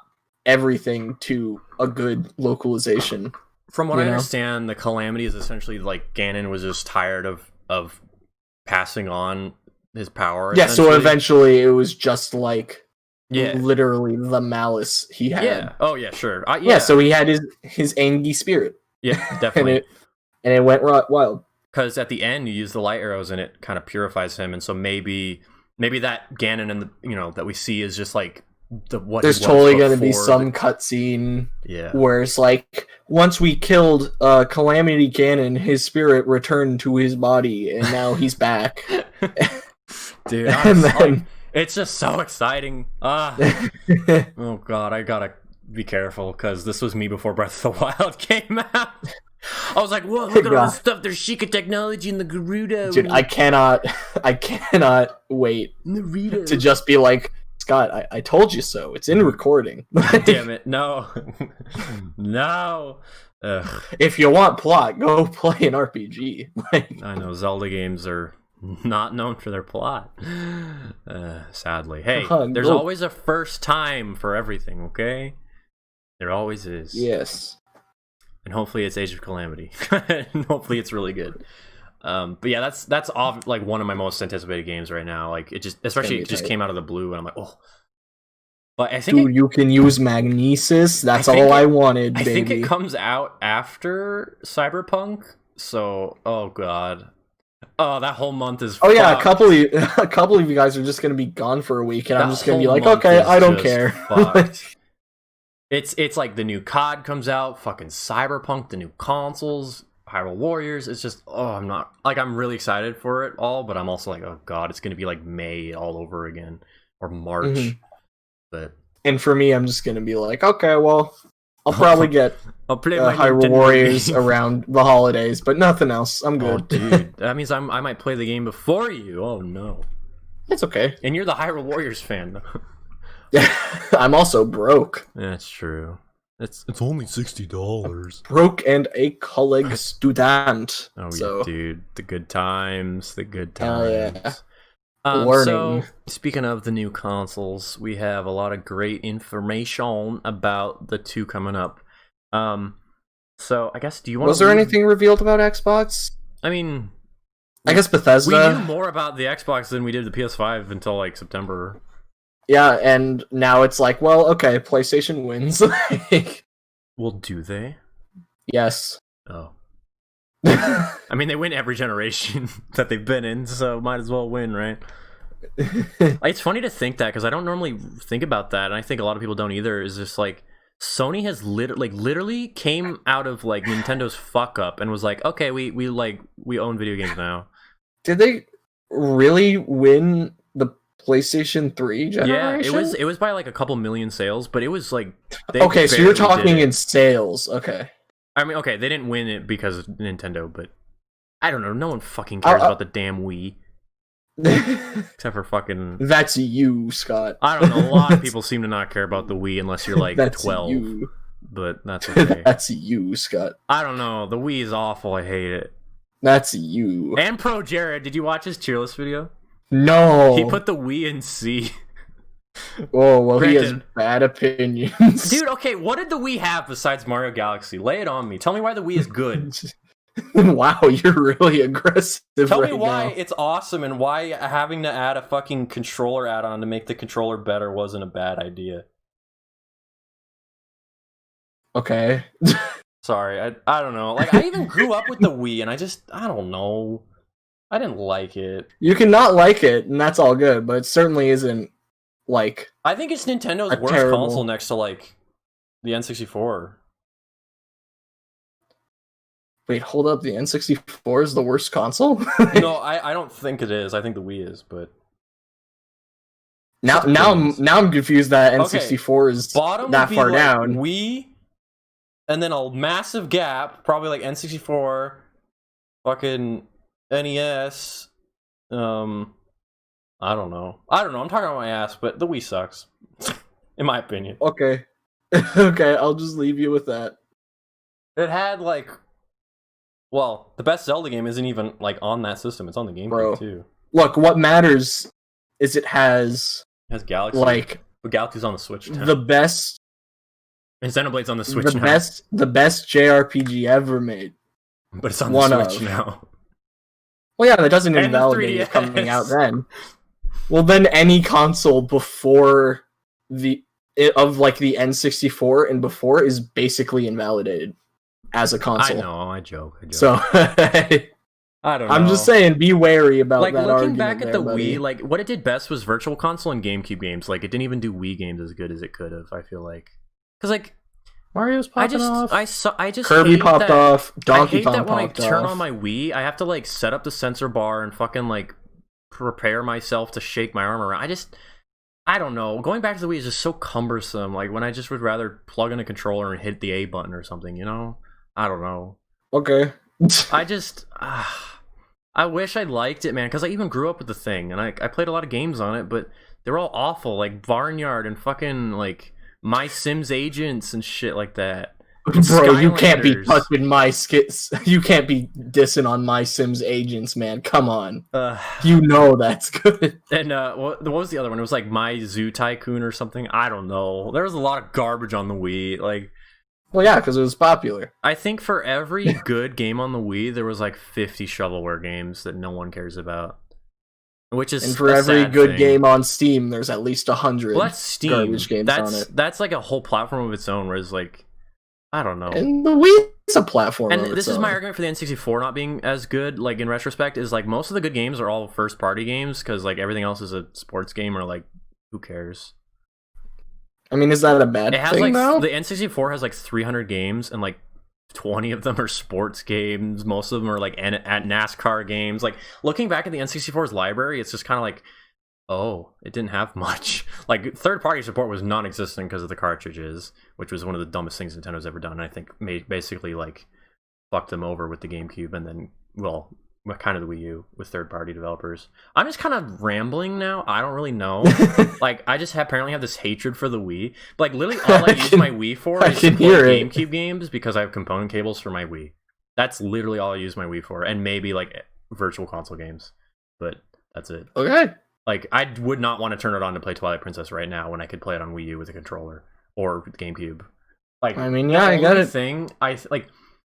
everything to a good localization. From what I understand, the Calamity is essentially like Ganon was just tired of passing on his power. Yeah, so eventually it was just like literally the malice he had. Yeah. Oh yeah, sure. Yeah, so he had his angry spirit. Yeah, definitely. and it went wild. Because at the end you use the light arrows and it kind of purifies him, and so maybe that Ganon and that we see is just like there's totally going to be some cutscene where it's like, once we killed Calamity Ganon, his spirit returned to his body, and now he's back. Dude, it's just so exciting. Oh god, I gotta be careful, because this was me before Breath of the Wild came out. I was like, whoa, look at all this stuff. There's Sheikah technology in the Gerudo. Dude, I cannot wait to just be like, Scott, I told you so. It's in recording. Damn it. No. No. Ugh. If you want plot, go play an RPG. I know, Zelda games are not known for their plot. Sadly. Hey, there's always a first time for everything, okay? There always is. Yes. And hopefully it's Age of Calamity. And hopefully it's really good. But yeah, that's like one of my most anticipated games right now. Like it just came out of the blue, and I'm like, oh. But I think you can use magnesis. That's all I wanted. I think it comes out after Cyberpunk. So, oh god, oh, that whole month is. Oh yeah, a couple of you guys are just gonna be gone for a week, and I'm just gonna be like, okay, I don't care. It's like the new COD comes out, fucking Cyberpunk, the new consoles. Hyrule Warriors. It's just, I'm really excited for it all, but I'm also like, oh god, it's gonna be like May all over again, or March. And for me, I'm just gonna be like, okay, well, I'll probably get Hyrule Warriors around the holidays, but nothing else. I'm good. Oh, dude, that means I might play the game before you. Oh no, it's okay. And you're the Hyrule Warriors fan. I'm also broke. That's true. It's only $60. Broke and a college student. Oh yeah, dude, the good times. Yeah. So, speaking of the new consoles, we have a lot of great information about the two coming up. So I guess, do you want? Was there anything revealed about Xbox? I mean, I guess Bethesda. We knew more about the Xbox than we did the PS5 until like September. Yeah, and now it's like, well, okay, PlayStation wins. Well, do they? Yes. Oh. I mean, they win every generation that they've been in, so might as well win, right? It's funny to think that, because I don't normally think about that, and I think a lot of people don't either. Is just like, Sony has literally came out of like Nintendo's fuck up and was like, okay, we own video games now. Did they really win the PlayStation 3 generation? Yeah, it was by like a couple million sales, but it was like, okay, so you're talking in sales. Okay. I mean, okay, they didn't win it because of Nintendo, but I don't know. No one fucking cares about the damn Wii. Except for fucking... That's you, Scott. I don't know. A lot of people seem to not care about the Wii unless you're like 12. You. But that's okay. That's you, Scott. I don't know. The Wii is awful. I hate it. That's you. And Pro Jared, did you watch his cheer list video? No. He put the Wii in C. Oh, well, Granted. He has bad opinions. Dude, okay, what did the Wii have besides Mario Galaxy? Lay it on me. Tell me why the Wii is good. Wow, you're really aggressive. Tell me why it's awesome and why having to add a fucking controller add-on to make the controller better wasn't a bad idea. Okay. Sorry, I don't know. Like, I even grew up with the Wii, and I don't know. I didn't like it. You can not like it, and that's all good, but it certainly isn't, like... I think it's Nintendo's worst console next to, like, the N64. Wait, hold up. The N64 is the worst console? No, I don't think it is. I think the Wii is, but... Now I'm confused that N64 is Bottom that far like down. Wii, and then a massive gap, probably like N64, fucking NES, I don't know. I'm talking about my ass, but the Wii sucks, in my opinion. Okay. Okay, I'll just leave you with that. It had like, well, the best Zelda game isn't even like on that system. It's on the GameCube too. Look, what matters is it has Galaxy. Like, but Galaxy's on the Switch now. The best. And Xenoblade's on the Switch now. The best JRPG ever made. But it's on the Switch now. Well, yeah, that doesn't And the invalidate it 3DS. coming out then. Well, then any console before the N64 and before is basically invalidated as a console. I know, I joke. So I don't know. I'm just saying, be wary about like that looking argument back at there, the buddy. Wii, like what it did best was Virtual Console and GameCube games. Like it didn't even do Wii games as good as it could have. I feel like, because like Mario's popping off. I just Kirby hate popped off. Donkey I hate Kong that when I popped turn off. on my Wii, I have to like set up the sensor bar and fucking like prepare myself to shake my arm around. I don't know. Going back to the Wii is just so cumbersome. Like when I just would rather plug in a controller and hit the A button or something. You know? I don't know. Okay. I just. I wish I liked it, man, because I even grew up with the thing, and I played a lot of games on it, but they're all awful, like Barnyard and fucking, like, My Sims Agents and shit like that. Bro, you can't be Skylanders. touching my skits. You can't be dissing on My Sims Agents, man. Come on. You know that's good. And what was the other one? It was like My Zoo Tycoon or something. I don't know. There was a lot of garbage on the Wii. Like, well, yeah, because it was popular. I think for every good game on the Wii, there was like 50 shovelware games that no one cares about. Which is and for a every sad good thing. game on Steam, there's at least 100 Well, that's Steam. garbage games on it. That's like a whole platform of its own. Whereas like, I don't know. And the Wii is a platform. And of its this is own. my argument for the N64 not being as good. Like in retrospect, is like most of the good games are all first party games because like everything else is a sports game or like who cares. I mean, is that a bad It has thing, like though? the N64 has like 300 games and like 20 of them are sports games. Most of them are like at NASCAR games. Like looking back at the N64's library, it's just kind of like, oh, it didn't have much. Like third party support was non-existent because of the cartridges, which was one of the dumbest things Nintendo's ever done. And I think basically like fucked them over with the GameCube and then kind of the Wii U with third party developers. I'm just kind of rambling now. I don't really know. Like I just apparently have this hatred for the Wii. But like literally all I use my Wii for is to play GameCube games because I have component cables for my Wii. That's literally all I use my Wii for, and maybe like virtual console games. But that's it. Okay. Like I would not want to turn it on to play Twilight Princess right now when I could play it on Wii U with a controller or GameCube. Like I mean, yeah, I got it. Thing like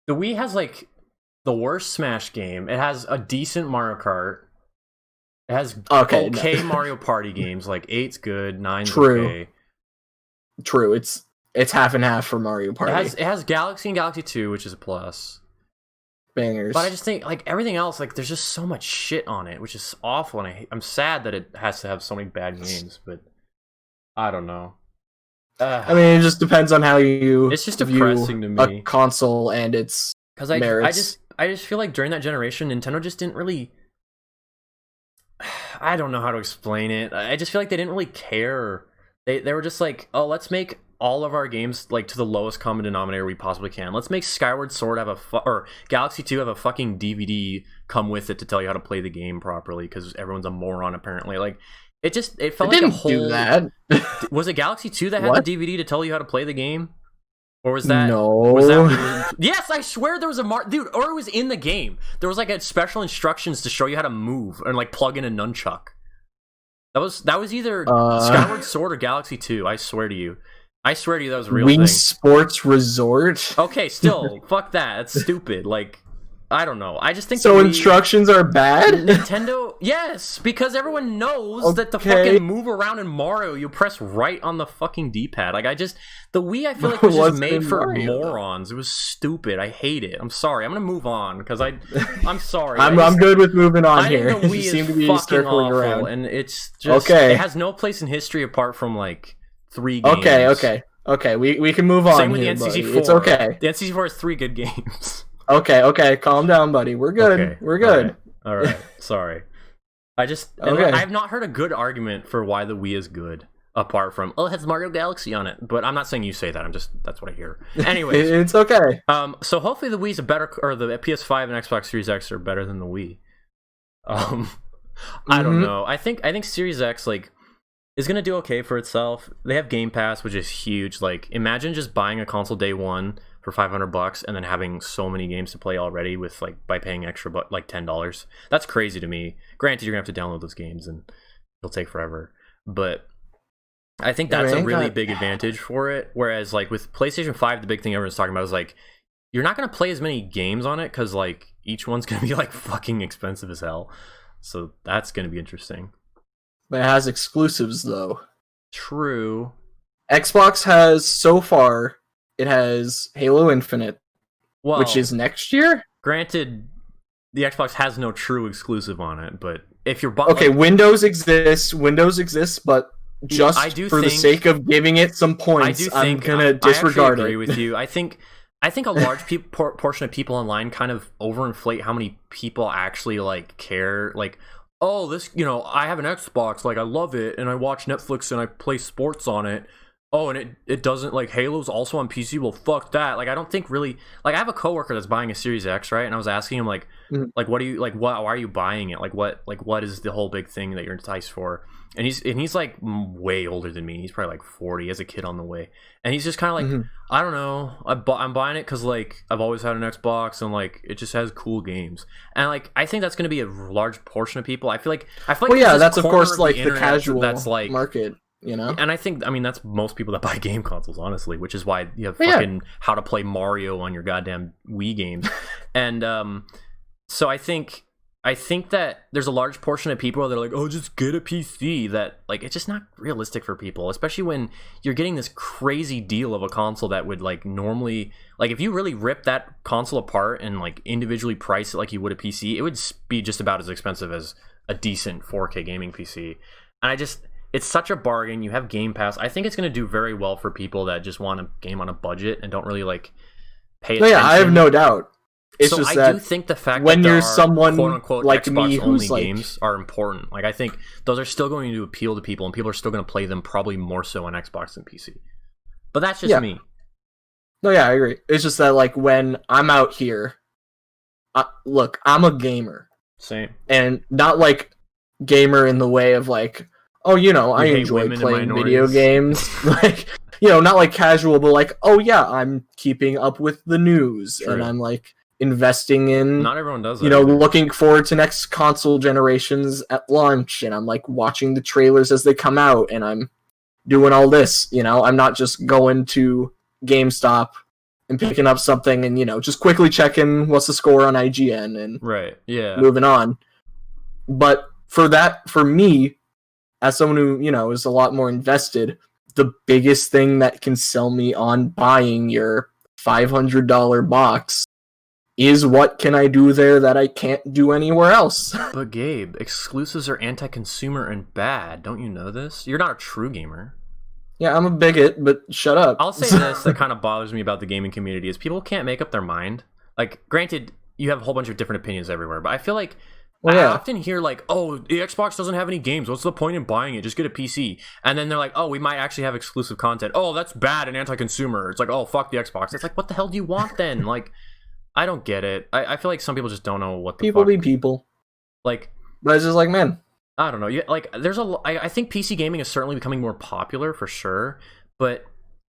the Wii has like the worst Smash game. It has a decent Mario Kart. It has okay Mario Party games. Like 8's good, 9's True. okay. True. It's half and half for Mario Party. It has Galaxy and Galaxy 2, which is a plus. Bangers. But I just think like everything else, like there's just so much shit on it, which is awful, and I'm sad that it has to have so many bad games. But I don't know. I mean, it just depends on how you. It's just depressing to me. A console and its merits. I just feel like during that generation, Nintendo just didn't really. I don't know how to explain it. I just feel like they didn't really care. They were just like, oh, let's make all of our games like to the lowest common denominator we possibly can. Let's make Skyward Sword have or Galaxy 2 have a fucking DVD come with it to tell you how to play the game properly because everyone's a moron apparently. Like it felt like a whole. Do that. Was it Galaxy 2 that had the DVD to tell you how to play the game? Or was that no? Yes, I swear there was dude, or it was in the game. There was like a special instructions to show you how to move and like plug in a nunchuck. That was either Skyward Sword or Galaxy 2. I swear to you that was a real thing. Wii Sports Resort. Okay, still, fuck that. That's stupid. Like, I don't know. I just think so. Instructions are bad. Nintendo, yes, because everyone knows that the fucking move around in Mario, you press right on the fucking D-pad. Like, the Wii, I feel like was just made for morons. It was stupid. I hate it. I'm sorry. I'm gonna move on because I'm sorry. I'm good with moving on here. I think the Wii seem is to be fucking circling awful, around. and it's just it has no place in history apart from like 3 games. Okay. We can move on. Same with here, the N64. Buddy. It's okay. The N64 has 3 good games. Okay, calm down, buddy. We're good. Okay. We're good. All right. Sorry. I have not heard a good argument for why the Wii is good, apart from it has Mario Galaxy on it. But I'm not saying you say that. That's what I hear. Anyways, it's okay. So hopefully the Wii's or the PS5 and Xbox Series X are better than the Wii. I don't know. I think Series X is gonna do okay for itself. They have Game Pass, which is huge. Like, imagine just buying a console day one for $500 and then having so many games to play already with by paying extra like $10. That's crazy to me. Granted, you're gonna have to download those games and it'll take forever, but I think that's a really big advantage for it. Whereas like with PlayStation 5, the big thing everyone's talking about is like you're not gonna play as many games on it because like each one's gonna be like fucking expensive as hell. So that's gonna be interesting. But it has exclusives though. True. Xbox has so far. It has Halo Infinite, which is next year. Granted, the Xbox has no true exclusive on it, but if you're okay, like, Windows exists, but just the sake of giving it some points, I'm gonna disregard it. I agree with you. I think a large portion of people online kind of overinflate how many people actually like care. Like, oh, this, I have an Xbox, like I love it, and I watch Netflix and I play sports on it. Oh, and it doesn't, like, Halo's also on PC. Well, fuck that. Like, I don't think really, like, I have a coworker that's buying a Series X, right? And I was asking him, like, like, what do you, like, why are you buying it? Like, what is the whole big thing that you're enticed for? And he's like way older than me. He's probably like 40. He has a kid on the way, and he's just kind of like, I don't know. I'm buying it because like I've always had an Xbox, and like it just has cool games. And like I think that's going to be a large portion of people. I feel like. Well, yeah, that's of course like the casual that's like market. And I think, that's most people that buy game consoles, honestly, which is why you have fucking how to play Mario on your goddamn Wii games. And so I think that there's a large portion of people that are like, oh, just get a PC, that like it's just not realistic for people, especially when you're getting this crazy deal of a console that would like normally, like if you really rip that console apart and like individually price it like you would a PC, it would be just about as expensive as a decent 4K gaming PC. And it's such a bargain. You have Game Pass. I think it's going to do very well for people that just want a game on a budget and don't really like pay attention. Yeah, I have no doubt. It's so just I that do think the fact when that you're there are someone quote unquote like Xbox me only who's like, games are important. Like I think those are still going to appeal to people, and people are still going to play them probably more so on Xbox than PC. But that's just me. No, yeah, I agree. It's just that like when I'm out here, look, I'm a gamer. Same. And not like gamer in the way of like, oh, I enjoy playing video games. Like, not like casual, but like, oh yeah, I'm keeping up with the news. True. And I'm like investing in, not everyone does that, looking forward to next console generations at launch, and I'm like watching the trailers as they come out, and I'm doing all this. I'm not just going to GameStop and picking up something and just quickly checking what's the score on IGN and moving on. But for me, as someone who, is a lot more invested, the biggest thing that can sell me on buying your $500 box is what can I do there that I can't do anywhere else. But Gabe, exclusives are anti-consumer and bad. Don't you know this? You're not a true gamer. Yeah, I'm a bigot, but shut up. I'll say this that kind of bothers me about the gaming community is people can't make up their mind. Like, granted, you have a whole bunch of different opinions everywhere, but I feel like I often hear like, oh, the Xbox doesn't have any games. What's the point in buying it? Just get a PC. And then they're like, oh, we might actually have exclusive content. Oh, that's bad and anti-consumer. It's like, oh, fuck the Xbox. It's like, what the hell do you want then? Like, I don't get it. I feel like some people just don't know what the people fuck. Be people. Like, but it's just like, man, I don't know. Like, I think PC gaming is certainly becoming more popular for sure, but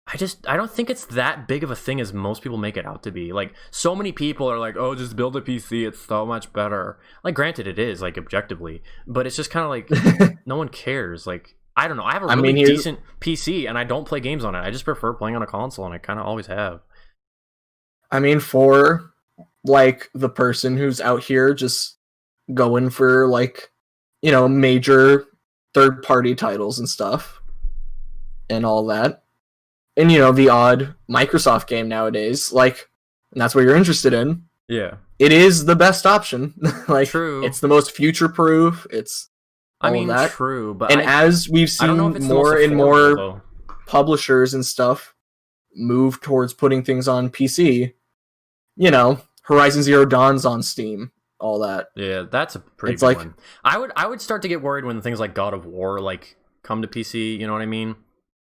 I don't think it's that big of a thing as most people make it out to be. Like, so many people are like, oh, just build a PC, it's so much better. Like, granted, it is, like, objectively, but it's just kind of like, no one cares. Like, I don't know. I have a really decent PC, and I don't play games on it. I just prefer playing on a console, and I kind of always have. I mean, for, like, the person who's out here just going for, like, major third-party titles and stuff, and all that, and the odd Microsoft game nowadays, like, and that's what you're interested in. Yeah, it is the best option. Like, true. It's the most future-proof. It's all that. True, but as we've seen more and more publishers and stuff move towards putting things on PC, Horizon Zero Dawn's on Steam, all that. Yeah, that's a pretty good one. I would start to get worried when things like God of War like come to PC. You know what I mean?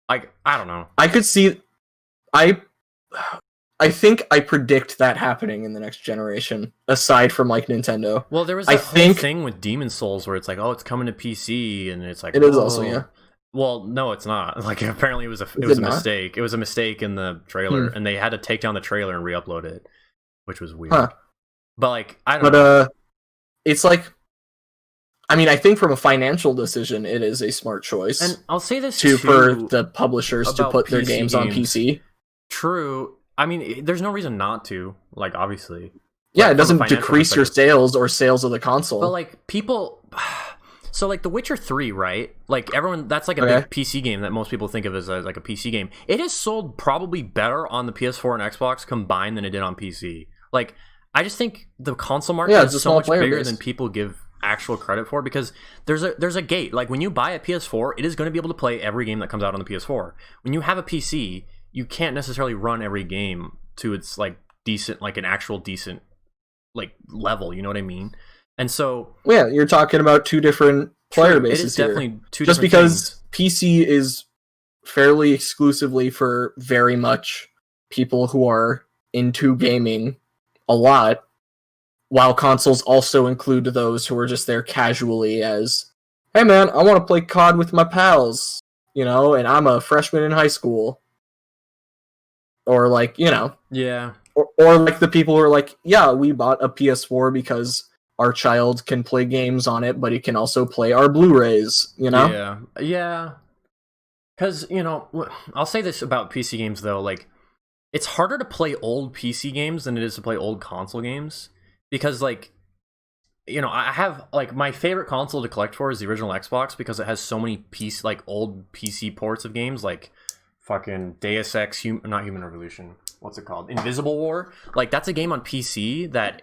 Like, I don't know. I could see. I think I predict that happening in the next generation, aside from like Nintendo. Well, there was that whole thing with Demon Souls where it's like, oh, it's coming to PC, and it's like, it is also, yeah. Well, no, it's not. Like, apparently it was a mistake. It was a mistake in the trailer, and they had to take down the trailer and re-upload it, which was weird. Huh. But like, I don't know. It's like, I mean, I think from a financial decision, it is a smart choice. And I'll say this for the publishers to put their games on PC. True. I mean, there's no reason not to. Like, obviously. Yeah, Like, it from a doesn't financial decrease your perspective. sales or sales of the console. But like people, so like The Witcher 3, right? Like everyone, that's like a Okay. big PC game that most people think of as like a PC game. It has sold probably better on the PS4 and Xbox combined than it did on PC. Like I just think the console market Yeah, it's is a so small much player bigger base. than people give actual credit for, because there's a gate. Like when you buy a PS4, it is going to be able to play every game that comes out on the PS4. When you have a PC, you can't necessarily run every game to its like decent, like an actual decent like level, you know what I mean? And so Yeah, you're talking about two different player true, it bases is here. definitely two Just different because things. PC is fairly exclusively for very much people who are into gaming a lot, while consoles also include those who are just there casually as, hey man, I want to play COD with my pals, and I'm a freshman in high school. Or like, Yeah. or like the people who are like, yeah, we bought a PS4 because our child can play games on it, but he can also play our Blu-rays, Yeah. Yeah. Cuz, I'll say this about PC games though, like it's harder to play old PC games than it is to play old console games because like I have like my favorite console to collect for is the original Xbox because it has so many like old PC ports of games like fucking Deus Ex, not Human Revolution. What's it called? Invisible War. Like that's a game on PC that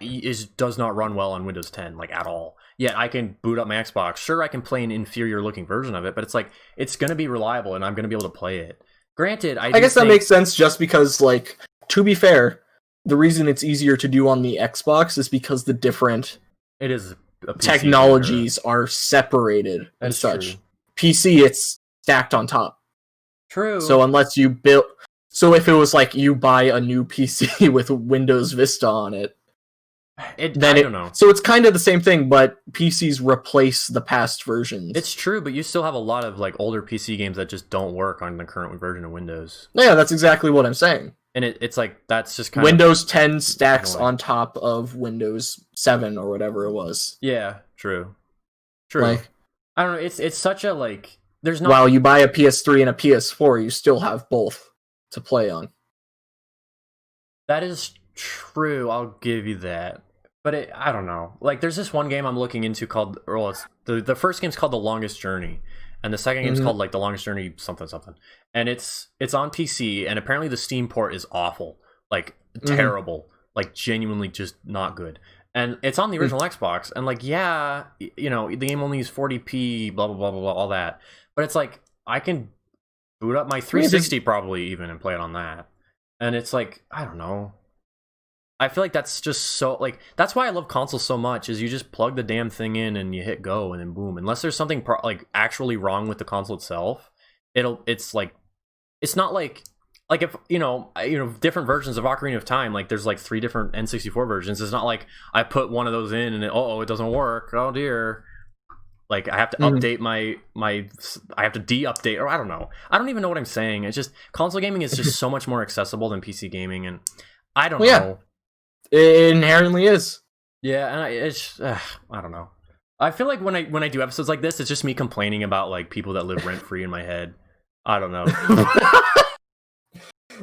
does not run well on Windows 10 like at all. Yet I can boot up my Xbox. Sure, I can play an inferior looking version of it, but it's like it's gonna be reliable and I'm gonna be able to play it. Granted, I guess that makes sense just because, like, to be fair, the reason it's easier to do on the Xbox is because the different it is a PC technologies are separated and That's such. true. PC, it's stacked on top. True. So unless you build, so if it was like you buy a new PC with Windows Vista on it, I don't know. So it's kind of the same thing, but PCs replace the past versions. It's true, but you still have a lot of like older PC games that just don't work on the current version of Windows. Yeah, that's exactly what I'm saying. And it's like that's just kind Windows 10 stacks annoying. on top of Windows 7 or whatever it was. Yeah, true. True. Like, I don't know, it's such a like there's not while you buy a PS3 and a PS4, you still have both to play on. That is true, I'll give you that. But I don't know. Like there's this one game I'm looking into called it's the first game's called The Longest Journey. And the second game's called like The Longest Journey something something. And it's on PC and apparently the Steam port is awful. Like terrible. Like genuinely just not good. And it's on the original Xbox and like yeah, the game only uses 40p blah blah blah blah blah all that. But it's like I can boot up my 360 probably even and play it on that. And it's like I don't know. I feel like that's just so like that's why I love consoles so much is you just plug the damn thing in and you hit go and then boom. Unless there's something like actually wrong with the console itself, it's like it's not like if different versions of Ocarina of Time, like there's like 3 different N64 versions. It's not like I put one of those in and it doesn't work. Oh dear. Like I have to update my I have to de-update or I don't know. I don't even know what I'm saying. It's just console gaming is just so much more accessible than PC gaming and I don't know. It inherently is. Yeah, and it's I don't know. I feel like when I do episodes like this, it's just me complaining about like people that live rent free in my head. I don't know.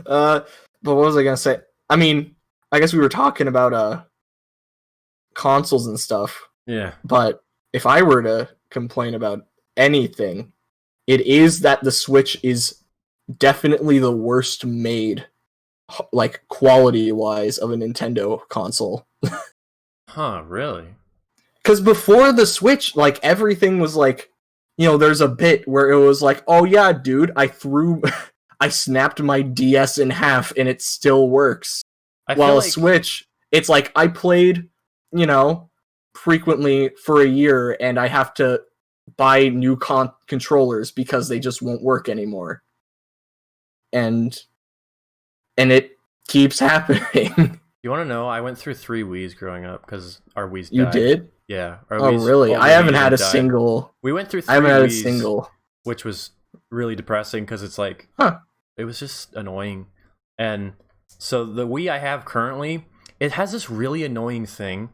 But what was I gonna say? I mean, I guess we were talking about consoles and stuff. Yeah. But if I were to complain about anything, it is that the Switch is definitely the worst made, like quality wise, of a Nintendo console. Huh, really? Because before the Switch, like everything was like, there's a bit where it was like, oh yeah, dude, I snapped my DS in half and it still works. While a Switch, it's like I played, frequently for a year and I have to buy new controllers because they just won't work anymore. And it keeps happening. You want to know? I went through 3 Wiis growing up because our Wiis died. You did? Yeah. Oh, really? I haven't had a single. We went through 3 I haven't had a Wiis, single. which was really depressing because it's like, it was just annoying. And so the Wii I have currently, it has this really annoying thing.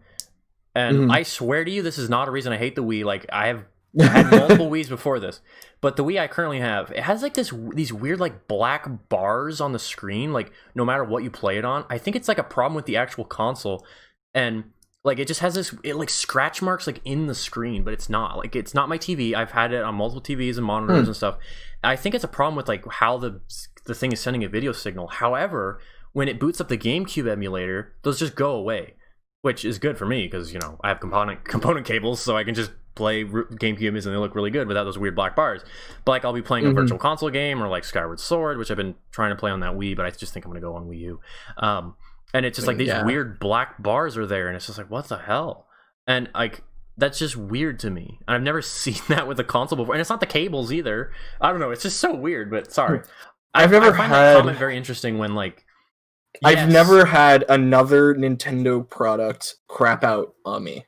And I swear to you, this is not a reason I hate the Wii. Like, I have I had multiple Wiis before this, but the Wii I currently have, it has like these weird like black bars on the screen, like no matter what you play it on. I think it's like a problem with the actual console, and like it just has like scratch marks like in the screen, but it's not my TV. I've had it on multiple TVs and monitors and stuff. I think it's a problem with like how the thing is sending a video signal. However, when it boots up the GameCube emulator, those just go away, which is good for me because I have component cables, so I can just play GameCube games and they look really good without those weird black bars. But like I'll be playing a virtual console game or like Skyward Sword, which I've been trying to play on that Wii, but I just think I'm gonna go on Wii U. And it's just like these weird black bars are there, and it's just like, what the hell? And like that's just weird to me. And I've never seen that with a console before, and it's not the cables either. I don't know. It's just so weird. But sorry, I find that comment very interesting when like. Yes. I've never had another Nintendo product crap out on me.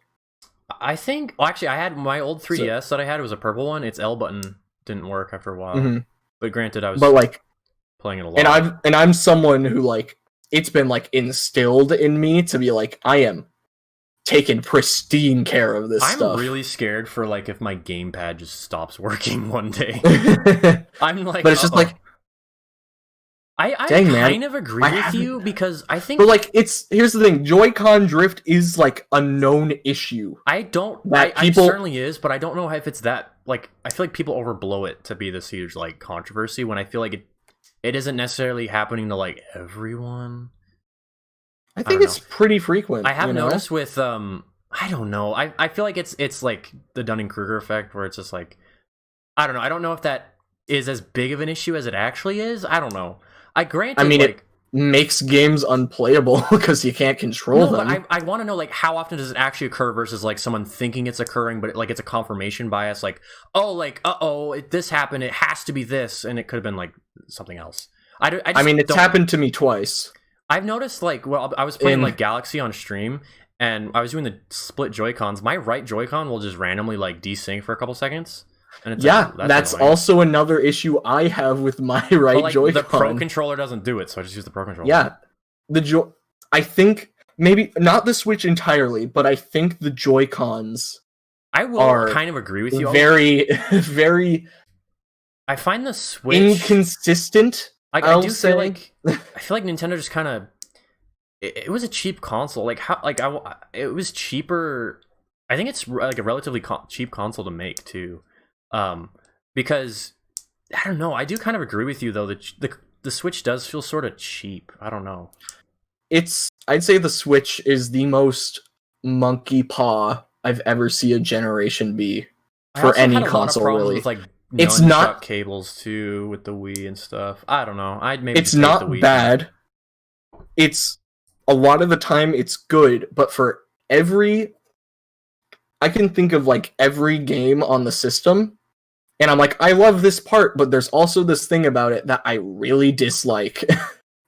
I think, well, actually, I had my old 3DS that I had. It was a purple one. Its L button didn't work after a while. But granted, I was playing it a lot. And I'm someone who like it's been like instilled in me to be like I am taking pristine care of this stuff. I'm really scared for like if my gamepad just stops working one day. I'm like, but it's just like. I kind of agree with you because I think... But, like, here's the thing. Joy-Con drift is, like, a known issue. It certainly is, but I don't know if it's that... Like, I feel like people overblow it to be this huge, like, controversy when I feel like it isn't necessarily happening to, like, everyone. I think it's pretty frequent. I have noticed with, I don't know. I feel like it's, like, the Dunning-Kruger effect where it's just, like... I don't know. I don't know if that is as big of an issue as it actually is. I don't know. It makes games unplayable because you can't control them. But I want to know, like, how often does it actually occur versus, like, someone thinking it's occurring, but, like, it's a confirmation bias, like, this happened, it has to be this, and it could have been, like, something else. It's happened to me twice. I've noticed, like, well, I was playing, like, Galaxy on stream, and I was doing the split Joy-Cons. My right Joy-Con will just randomly, like, desync for a couple seconds. And it's that's also another issue I have with my right Joy-Con. The Pro Controller doesn't do it, so I just use the Pro Controller. Yeah, I think maybe not the Switch entirely, but I think the Joy-Cons. I will kind of agree with you. Very, very. I find the Switch inconsistent. I feel like Nintendo just kind of. It was a cheap console. Like it was cheaper. I think it's like a relatively cheap console to make too. Because I don't know, I do kind of agree with you though that the Switch does feel sort of cheap. I don't know. I'd say the Switch is the most monkey paw I've ever seen a generation be for any console. Really, with, like, it's not cables too with the Wii and stuff. I don't know. It's not bad. It's a lot of the time it's good, but for I can think of like every game on the system. And I'm like, I love this part, but there's also this thing about it that I really dislike.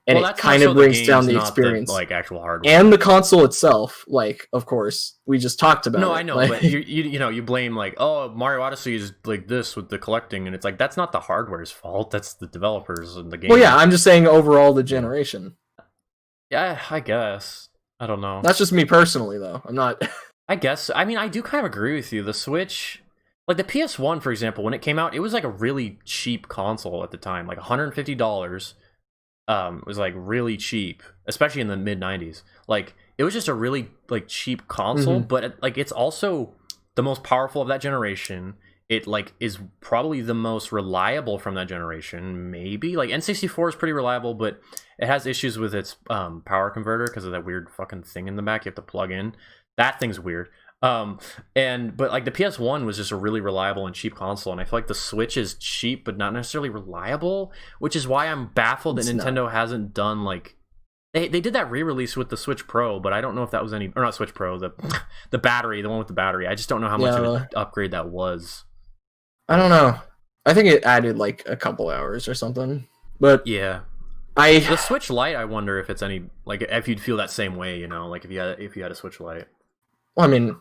And it kind of brings down the experience. Like actual hardware. And the console itself, like, of course, we just talked about it. No, I know, but you blame like, oh, Mario Odyssey is like this with the collecting, and it's like, that's not the hardware's fault, that's the developers and the game. Well, yeah, I'm just saying overall the generation. Yeah, I guess. I don't know. That's just me personally, though. I'm not... I guess. I mean, I do kind of agree with you. The Switch... Like, the PS1, for example, when it came out, it was, like, a really cheap console at the time. Like, $150 was, like, really cheap. Especially in the mid-90s. Like, it was just a really, like, cheap console. But, like, it's also the most powerful of that generation. It, like, is probably the most reliable from that generation, maybe. Like, N64 is pretty reliable, but it has issues with its power converter because of that weird fucking thing in the back you have to plug in. That thing's weird. But like the PS1 was just a really reliable and cheap console, and I feel like the Switch is cheap but not necessarily reliable, which is why I'm baffled that Nintendo hasn't done like they did that re-release with the Switch Pro, but I don't know if that was any, or not Switch Pro, the battery, the one with the battery. I just don't know how much of an upgrade that was. I don't know. I think it added like a couple hours or something. But yeah. The Switch Lite, I wonder if it's any like if you'd feel that same way, like if you had a Switch Lite. Well, I mean,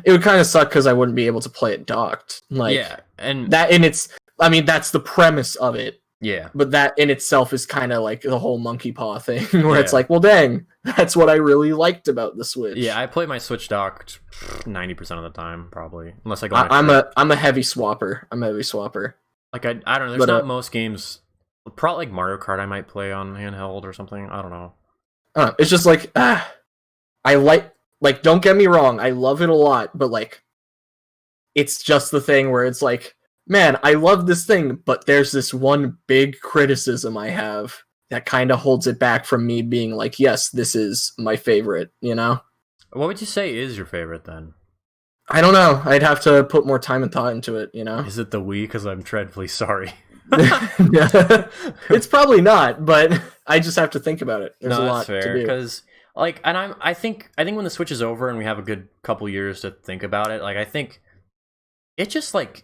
it would kind of suck because I wouldn't be able to play it docked. Like, yeah, and that's the premise of it. Yeah. But that in itself is kind of like the whole monkey paw thing, where it's Yeah. like, well, dang, that's what I really liked about the Switch. Yeah, I play my Switch dock 90% of the time, probably, unless I go. I'm a heavy swapper. Like I don't know. There's But, not most games. Probably like Mario Kart, I might play on handheld or something. I don't know. It's just like I like. Don't get me wrong, I love it a lot, but like, it's just the thing where it's like, man, I love this thing, but there's this one big criticism I have that kind of holds it back from me being like, yes, this is my favorite, you know? What would you say is your favorite then? I don't know. I'd have to put more time and thought into it, you know? Is it the Wii? Because I'm dreadfully sorry. It's probably not, but I just have to think about it. There's a lot fair, to do. because like, and I think when the Switch is over and we have a good couple years to think about it, like I think it just like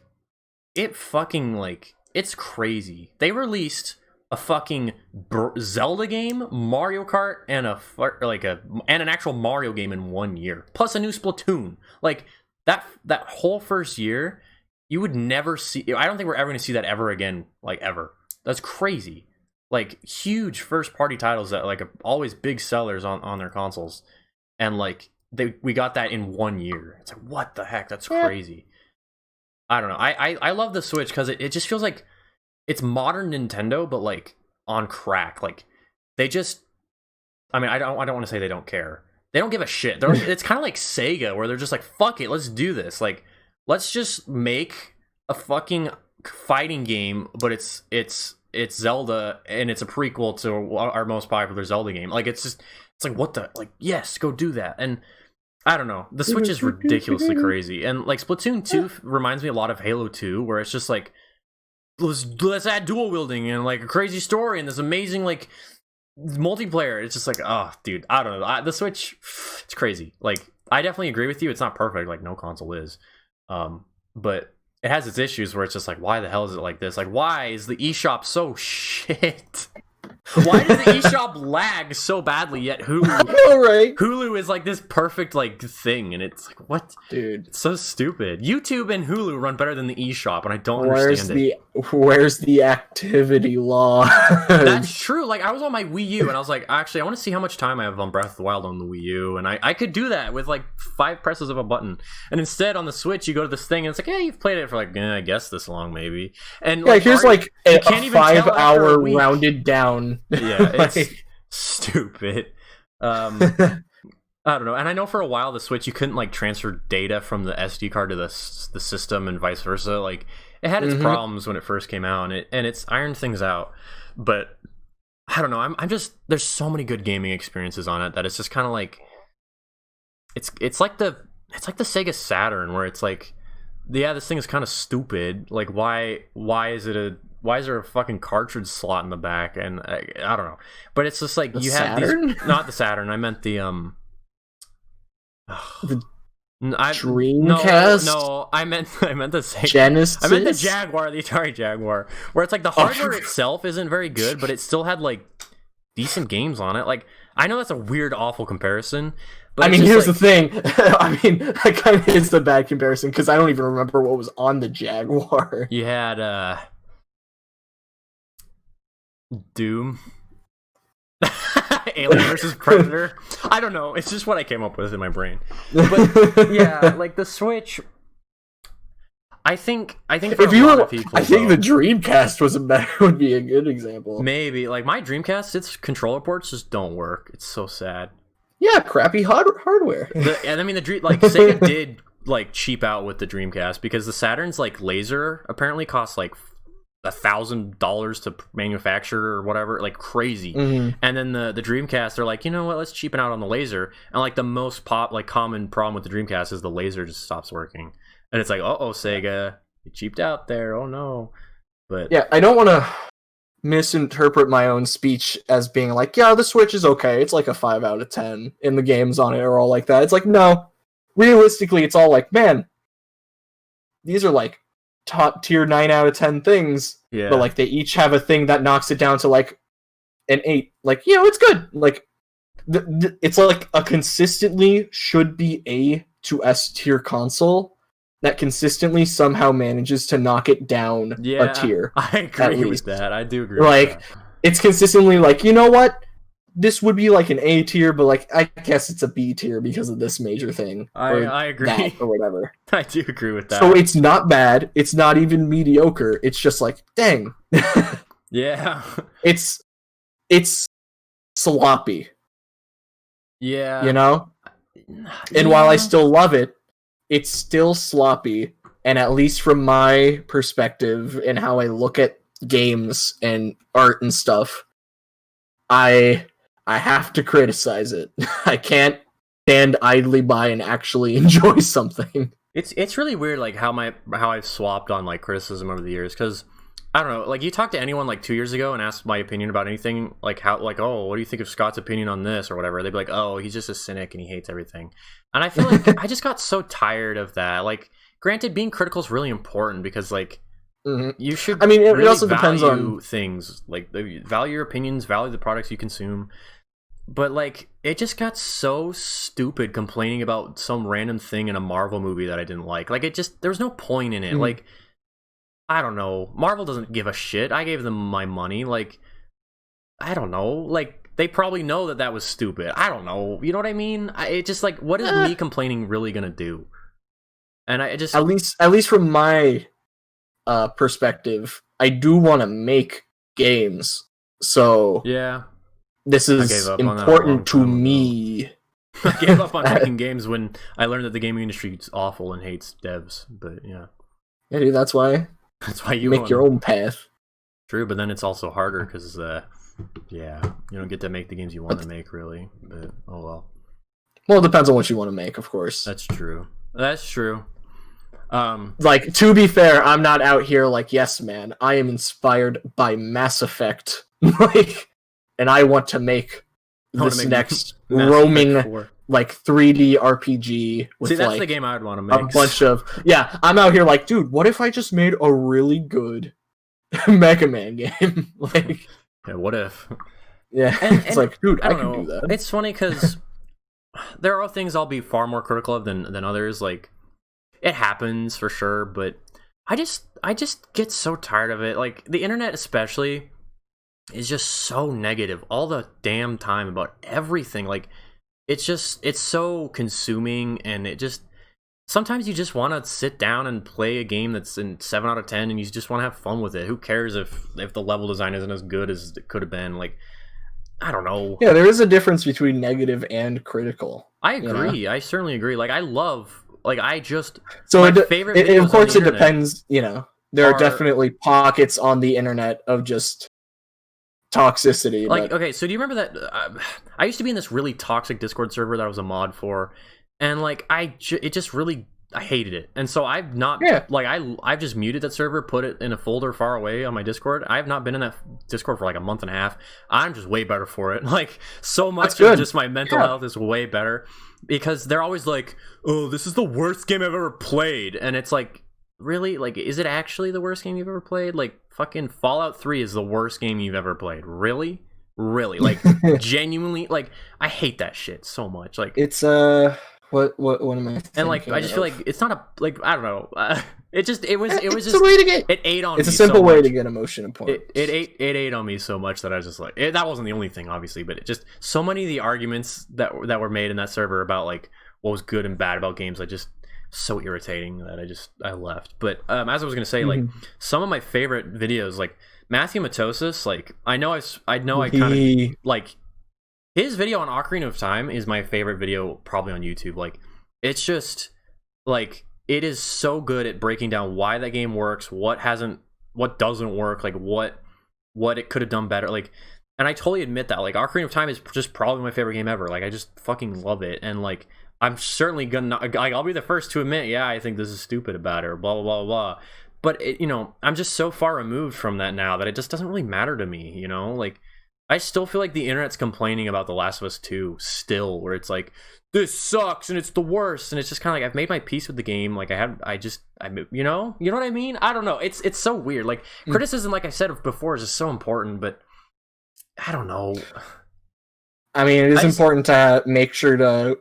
it fucking like it's crazy. They released a fucking Zelda game, Mario Kart, and and an actual Mario game in 1 year, plus a new Splatoon. Like that whole first year, you would never see. I don't think we're ever going to see that ever again, like ever. That's crazy. Like huge first party titles that like are always big sellers on their consoles, and like we got that in 1 year. It's like, what the heck? That's crazy. I don't know. I love the Switch because it just feels like it's modern Nintendo, but like on crack. Like they just, I mean, I don't want to say they don't care. They don't give a shit. It's kind of like Sega, where they're just like, fuck it, let's do this. Like, let's just make a fucking fighting game, but it's Zelda, and it's a prequel to our most popular Zelda game. Like, it's like, what the, like, yes, go do that. And I don't know. The Switch is ridiculously crazy. And like Splatoon 2 reminds me a lot of Halo 2, where it's just like, let's add dual wielding and like a crazy story and this amazing like multiplayer. It's just like, oh dude, I don't know. The Switch, it's crazy. Like, I definitely agree with you. It's not perfect, like no console is. But it has its issues where it's just like, why the hell is it like this? Like, why is the eShop so shit? Why does the eShop lag so badly, yet Hulu is like this perfect like thing, and it's like, what, dude? It's so stupid. YouTube and Hulu run better than the eShop, and I don't understand it. Where's the activity log? That's true. Like, I was on my Wii U, and I was like, actually, I want to see how much time I have on Breath of the Wild on the Wii U, and I could do that with like 5 presses of a button. And instead, on the Switch, you go to this thing, and it's like, hey, you've played it for like, I guess this long, maybe. And like, here's like a 5-hour rounded down. Yeah, it's stupid. I don't know. And I know for a while the Switch, you couldn't like transfer data from the SD card to the system and vice versa. Like, it had its problems when it first came out, and it's ironed things out. But I don't know. I'm just, there's so many good gaming experiences on it that it's just kind of like it's like the Sega Saturn, where it's like, yeah, this thing is kind of stupid. Like, why is there a fucking cartridge slot in the back? And I don't know. But it's just like, you have these, not the Saturn. I meant the Dreamcast. No, I meant the Sega Genesis. I meant the Jaguar, the Atari Jaguar, where it's like the hardware itself isn't very good, but it still had like decent games on it. Like, I know that's a weird, awful comparison, but I mean, here's the thing. I mean, that kind of is the bad comparison, because I don't even remember what was on the Jaguar. You had Doom. Alien versus Predator. I don't know. It's just what I came up with in my brain. But yeah, like the Switch. I think for a lot of people, I think the Dreamcast would be a good example. Maybe like my Dreamcast, its controller ports just don't work. It's so sad. Yeah, crappy hardware. And I mean, Sega did like cheap out with the Dreamcast, because the Saturn's like laser apparently costs like $1,000 to manufacture or whatever, like crazy. And then the Dreamcast, they're like, you know what, let's cheapen out on the laser. And like the most common problem with the Dreamcast is the laser just stops working, and it's like, Sega, you cheaped out there. Oh no. But yeah, I don't want to misinterpret my own speech as being like, yeah, the Switch is okay, it's like a 5 out of 10, and the games on it are all like that. It's like, no, realistically, it's all like, man, these are like top tier 9 out of 10 things, but like they each have a thing that knocks it down to like an 8. Like, it's good. Like, it's like a consistently should be A to S tier console, that consistently somehow manages to knock it down a tier. I agree with that. I do agree like, with that. It's consistently like, you know what? This would be like an A tier, but like I guess it's a B tier because of this major thing. I agree. Or whatever. I do agree with that. So it's not bad. It's not even mediocre. It's just like, dang. Yeah. It's sloppy. Yeah. You know? And while I still love it, it's still sloppy. And at least from my perspective and how I look at games and art and stuff, I have to criticize it. I can't stand idly by and actually enjoy something. It's really weird, like how I've swapped on like criticism over the years, because I don't know, like you talk to anyone like 2 years ago and ask my opinion about anything, like how, like, oh, what do you think of Scott's opinion on this or whatever? They'd be like, oh, he's just a cynic and he hates everything. And I feel like I just got so tired of that. Like, granted, being critical is really important because like you should. I mean, it really also depends on things, like value your opinions, value the products you consume. But like, it just got so stupid complaining about some random thing in a Marvel movie that I didn't like. Like, it just, there's no point in it. Like, I don't know. Marvel doesn't give a shit. I gave them my money. Like, I don't know. Like, they probably know that was stupid. I don't know. You know what I mean? It just like, what is me complaining really gonna do? And I just at least from my perspective, I do want to make games. So yeah. This is important to me. I gave up on making games when I learned that the gaming industry is awful and hates devs. But yeah, dude, that's why you make your own path. True, but then it's also harder because yeah, you don't get to make the games you want to make, really. But oh well. Well, it depends on what you want to make, of course. That's true. That's true. Like, to be fair, I'm not out here like, yes, man, I am inspired by Mass Effect. Like, and I want to make this next roaming like 3D RPG with that's like the game I would want to make. A bunch of I'm out here like, dude, what if I just made a really good Mega Man game? Like, yeah, what if? Yeah, it's like, dude, I can do that. It's funny because there are things I'll be far more critical of than others. Like, it happens for sure, but I just get so tired of it. Like, the internet especially is just so negative all the damn time about everything. Like, it's so consuming, and it just, sometimes you just want to sit down and play a game that's in 7 out of 10 and you just want to have fun with it. Who cares if the level design isn't as good as it could have been? Like, I don't know. Yeah, there is a difference between negative and critical. I agree. You know? I certainly agree. Like, I love, like, I just, so of course it depends, you know. There are definitely pockets on the internet of just toxicity. Like, okay, so do you remember that I used to be in this really toxic Discord server that I was a mod for, and like it just really, I hated it, and so I've not like I've just muted that server, put it in a folder far away on my Discord. I've not been in that Discord for like a month and a half. I'm just way better for it. Like, so much of just my mental health is way better, because they're always like, oh, this is the worst game I've ever played, and it's like, really? Like, is it actually the worst game you've ever played? Like, fucking Fallout 3 is the worst game you've ever played. Really? Like, genuinely, like, I hate that shit so much. Like, it's what am I thinking? And like, I just feel like it's not a, like, I don't know. It was just a way to get, it ate on me. It's a simple way to get emotion and points. It ate on me so much that I was just like, that wasn't the only thing, obviously, but it just, so many of the arguments that were made in that server about like what was good and bad about games, I just, so irritating that I left. But as I was gonna say, like, some of my favorite videos, like Matthew Matosis, like, I know I kind of like his video on Ocarina of Time is my favorite video probably on YouTube. Like, it's just like, it is so good at breaking down why that game works, what doesn't work, like what it could have done better. Like, and I totally admit that, like, Ocarina of Time is just probably my favorite game ever. Like, I just fucking love it, and like, I'm certainly gonna, like, I'll be the first to admit, yeah, I think this is stupid about it, or blah, blah, blah, blah. But, you know, I'm just so far removed from that now that it just doesn't really matter to me, you know? Like, I still feel like the internet's complaining about The Last of Us 2 still, where it's like, this sucks, and it's the worst, and it's just kind of like, I've made my peace with the game, like, you know what I mean? I don't know, it's so weird. Like, criticism, like I said before, is just so important, but I don't know. I mean, it is important to make sure to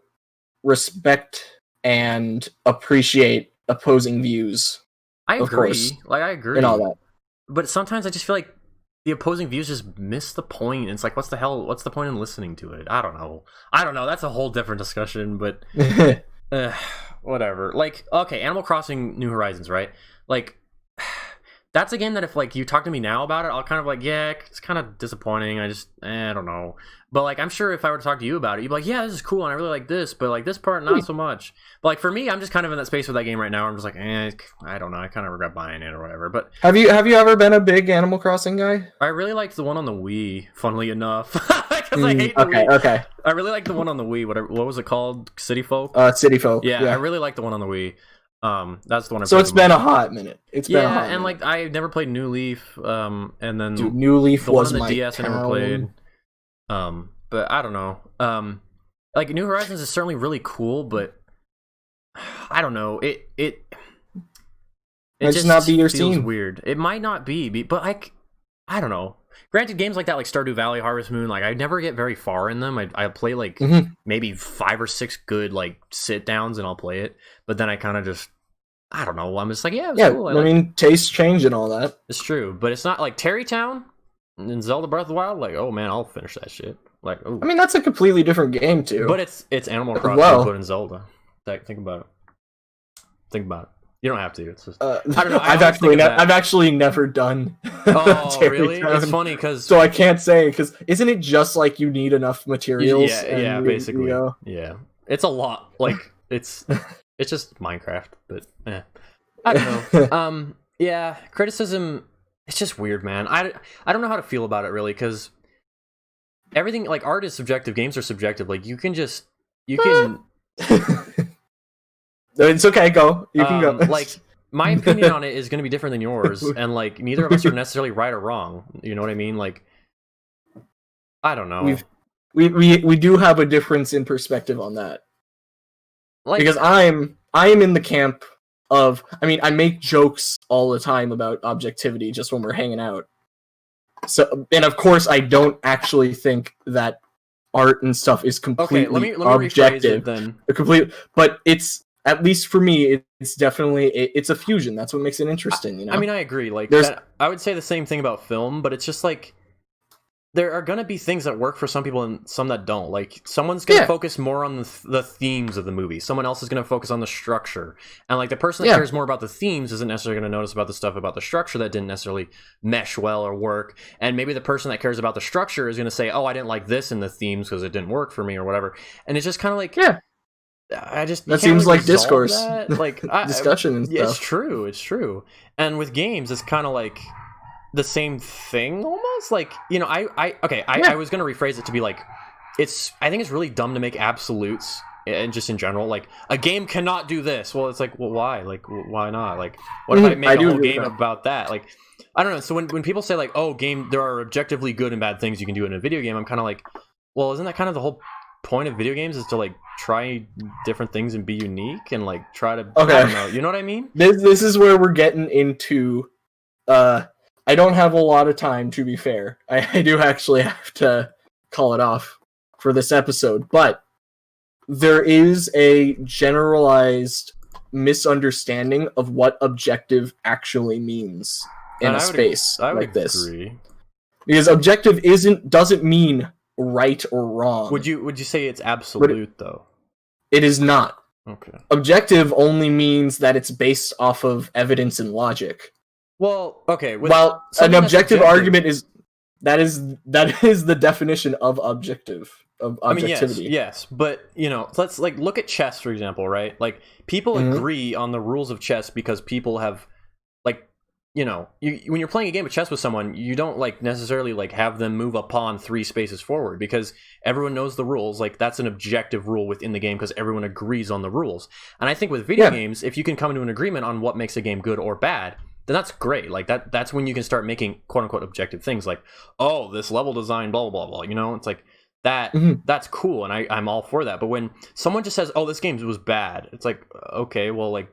respect and appreciate opposing views. I Of agree. course, Like I agree. and all that. But sometimes I just feel like the opposing views just miss the point. It's like, what's the hell? What's the point in listening to it? I don't know. That's a whole different discussion. But whatever. Like, okay, Animal Crossing New Horizons, right? Like, that's a game that if like you talk to me now about it, I'll kind of like, yeah, it's kind of disappointing. I don't know. But like, I'm sure if I were to talk to you about it, you'd be like, yeah, this is cool, and I really like this, but like this part, not so much. But like for me, I'm just kind of in that space with that game right now. I'm just like, I don't know. I kind of regret buying it or whatever. But have you ever been a big Animal Crossing guy? I really liked the one on the Wii. Funnily enough, because I hate the Wii. Okay. I really liked the one on the Wii. What was it called? City Folk. City Folk. Yeah, I really liked the one on the Wii. That's the one. So it's been a hot minute. And like I never played New Leaf. And then Dude, New Leaf the was one on the my DS I never played. But I don't know. Like New Horizons is certainly really cool, but I don't know. It might just not be your feels scene. Weird. It might not be, but I don't know. Granted, games like that, like Stardew Valley, Harvest Moon, like I never get very far in them. I play like maybe 5 or 6 good like sit downs, and I'll play it. But then I kind of just, I don't know. I'm just like, yeah, cool. I mean, tastes change and all that. It's true, but it's not like Terrytown and Zelda Breath of the Wild. Like, oh man, I'll finish that shit. Like, ooh. I mean, that's a completely different game too. But it's Animal Crossing put in Zelda. Think about it. Think about it. You don't have to. It's just I don't know. I've actually never done. Oh, really? It's funny because so I can't say because isn't it just like you need enough materials? Yeah, basically. Yeah, it's a lot. Like it's just Minecraft, but I don't know. Yeah, criticism. It's just weird, man. I don't know how to feel about it really because everything like art is subjective. Games are subjective. Like you can. It's okay. Go. You can go. Like my opinion on it is going to be different than yours, and like neither of us are necessarily right or wrong. You know what I mean? Like I don't know. We do have a difference in perspective on that. Like, because I am in the camp of. I mean, I make jokes all the time about objectivity just when we're hanging out. So, and of course, I don't actually think that art and stuff is completely let me objective. Rephrase it then. But it's. At least for me, it's definitely it's a fusion. That's what makes it interesting. You know. I mean, I agree. Like, I would say the same thing about film, but it's just like there are gonna be things that work for some people and some that don't. Like, someone's gonna focus more on the themes of the movie. Someone else is gonna focus on the structure. And like the person that cares more about the themes isn't necessarily gonna notice about the stuff about the structure that didn't necessarily mesh well or work. And maybe the person that cares about the structure is gonna say, "Oh, I didn't like this in the themes because it didn't work for me" or whatever. And it's just kind of like that seems like discourse, like discussion and stuff. It's true. And with games, it's kind of like the same thing almost. Like, you know, I was gonna rephrase it to be like, I think it's really dumb to make absolutes and just in general, like a game cannot do this. Well, it's like, well, why? Like, why not? Like, what if I make a whole game about that? Like, I don't know. So when people say like, oh, there are objectively good and bad things you can do in a video game, I'm kind of like, well, isn't that kind of the whole point of video games is to like try different things and be unique and like try to I don't know, you know what I mean? This is where we're getting into I don't have a lot of time, to be fair. I do actually have to call it off for this episode, but there is a generalized misunderstanding of what objective actually means in a space like this. Agree. Because objective doesn't mean right or wrong. Would you say it's absolute though? It is not. Okay. Objective only means that it's based off of evidence and logic. Well, okay. Well, an objective argument is the definition of objectivity. I mean, yes, but you know, let's like look at chess for example, right? Like people agree on the rules of chess because people have like. You know, when you're playing a game of chess with someone, you don't like necessarily like have them move a pawn 3 spaces forward because everyone knows the rules. Like that's an objective rule within the game because everyone agrees on the rules. And I think with video games, if you can come into an agreement on what makes a game good or bad, then that's great. Like that's when you can start making quote unquote objective things like, oh, this level design, blah blah blah. You know, it's like that. That's cool, and I'm all for that. But when someone just says, oh, this game was bad, it's like, okay, well, like.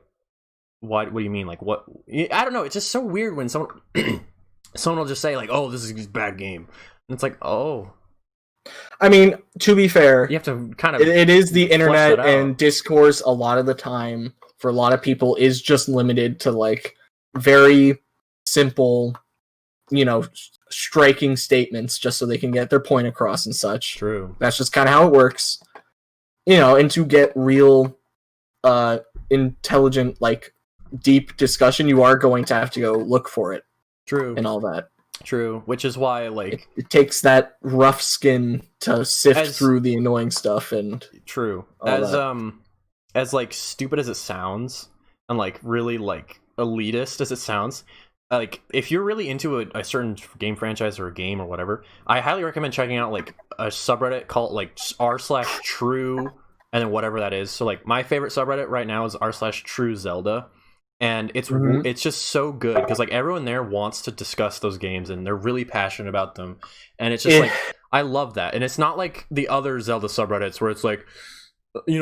What do you mean? Like what? I don't know. It's just so weird when someone will just say like, "Oh, this is a bad game," and it's like, "Oh." I mean, to be fair, you have to kind of. It is the internet and discourse a lot of the time for a lot of people is just limited to like very simple, striking statements just so they can get their point across and such. True. That's just kind of how it works. And to get real intelligent, like deep discussion, you are going to have to go look for it. True. And all that. True. Which is why like it takes that rough skin to sift through the annoying stuff and true. That. As like stupid as it sounds and like really like elitist as it sounds, like if you're really into a certain game franchise or a game or whatever, I highly recommend checking out like a subreddit called like r/true and then whatever that is. So like my favorite subreddit right now is r/true Zelda, and it's just so good because like everyone there wants to discuss those games and they're really passionate about them, and it's just like I love that. And it's not like the other Zelda subreddits where it's like,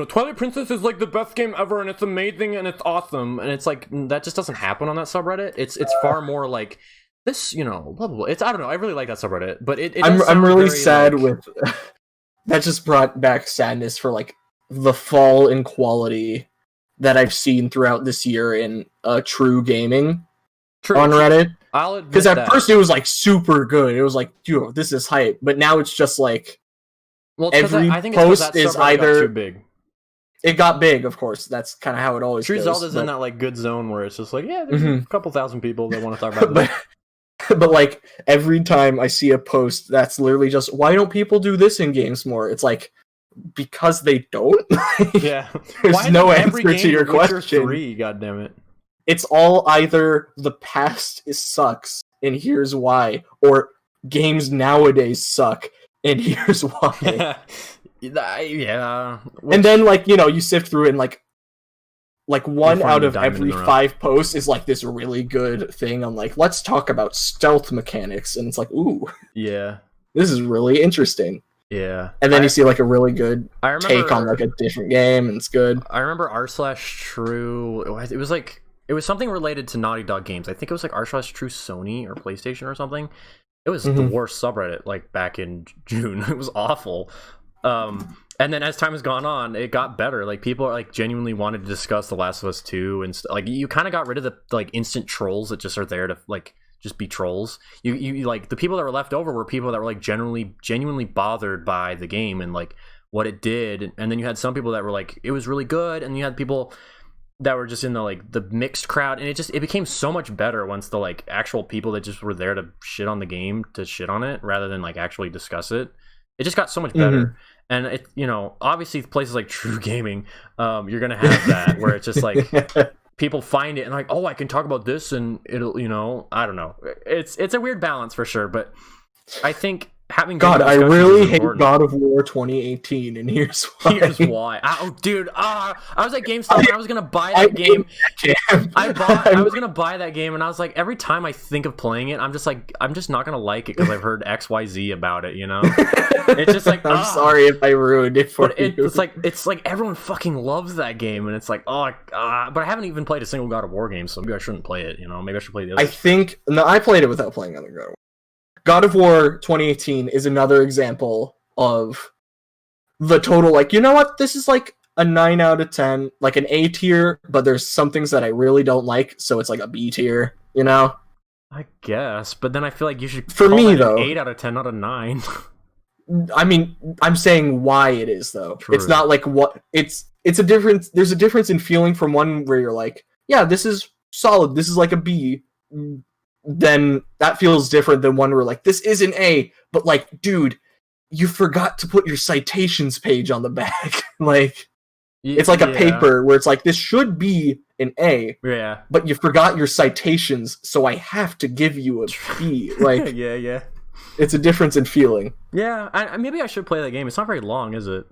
Twilight Princess is like the best game ever and it's amazing and it's awesome, and it's like that just doesn't happen on that subreddit. It's far more like this, blah blah blah. It's, I don't know, I really like that subreddit, but I'm really sad with that. Just brought back sadness for like the fall in quality that I've seen throughout this year in true gaming on Reddit. I'll admit because at first it was like super good. It was like, dude, this is hype, but now it's just like, well, every I think post is either too big. It got big, of course. That's kind of how it always goes. True Zelda's in that like good zone where it's just like, yeah, there's a couple thousand people that want to talk about this. But like every time I see a post that's literally just, why don't people do this in games more? It's like, because they don't. Yeah, there's no answer to your question. 3, God damn it. It's all either the past sucks and here's why, or games nowadays suck and here's why. Yeah. And then like, you sift through it and like one out of every 5 posts is like this really good thing on like, let's talk about stealth mechanics, and it's like, ooh, yeah, this is really interesting. Yeah. And then you see like a really good take on like a different game, and it's good. I remember r/true, it was something related to Naughty Dog games. I think it was like r/true Sony or PlayStation or something. It was the worst subreddit like back in June. It was awful. And then as time has gone on, it got better. Like people are like genuinely wanted to discuss The Last of Us 2 and like you kind of got rid of the like instant trolls that just are there to like just be trolls. You like the people that were left over were people that were like genuinely bothered by the game and like what it did. And then you had some people that were like, it was really good, and you had people that were just in the like the mixed crowd, and it became so much better once the like actual people that just were there to shit on the game to shit on it rather than like actually discuss it. It just got so much better. And it, obviously places like True Gaming, you're gonna have that where it's just like people find it and like, oh, I can talk about this and it'll, I don't know. It's a weird balance for sure, but I think having I really hate God of War 2018, and here's why. Here's why. Oh, dude, I was at GameStop and I was gonna buy that game. I was gonna buy that game, and I was like, every time I think of playing it, I'm just not gonna like it because I've heard XYZ about it. It's just like, I'm sorry if I ruined it for you. It's like everyone fucking loves that game, and it's like, but I haven't even played a single God of War game, so maybe I shouldn't play it. Maybe I should play the other. I played it without playing other God of War. God of War 2018 is another example of the total, like, you know what? This is like a 9 out of 10, like an A tier, but there's some things that I really don't like, so it's like a B tier, I guess, but then I feel like you should for me though, an 8 out of 10, not a 9. I mean, I'm saying why it is though. True. It's not like what it's a difference. There's a difference in feeling from one where you're like, yeah, this is solid. This is like a B. Then that feels different than one where like, this is an A, but like, dude, you forgot to put your citations page on the back. Like, it's like a paper where it's like, this should be an A, but you forgot your citations, so I have to give you a B. Like, yeah. It's a difference in feeling. Yeah, maybe I should play that game. It's not very long, is it?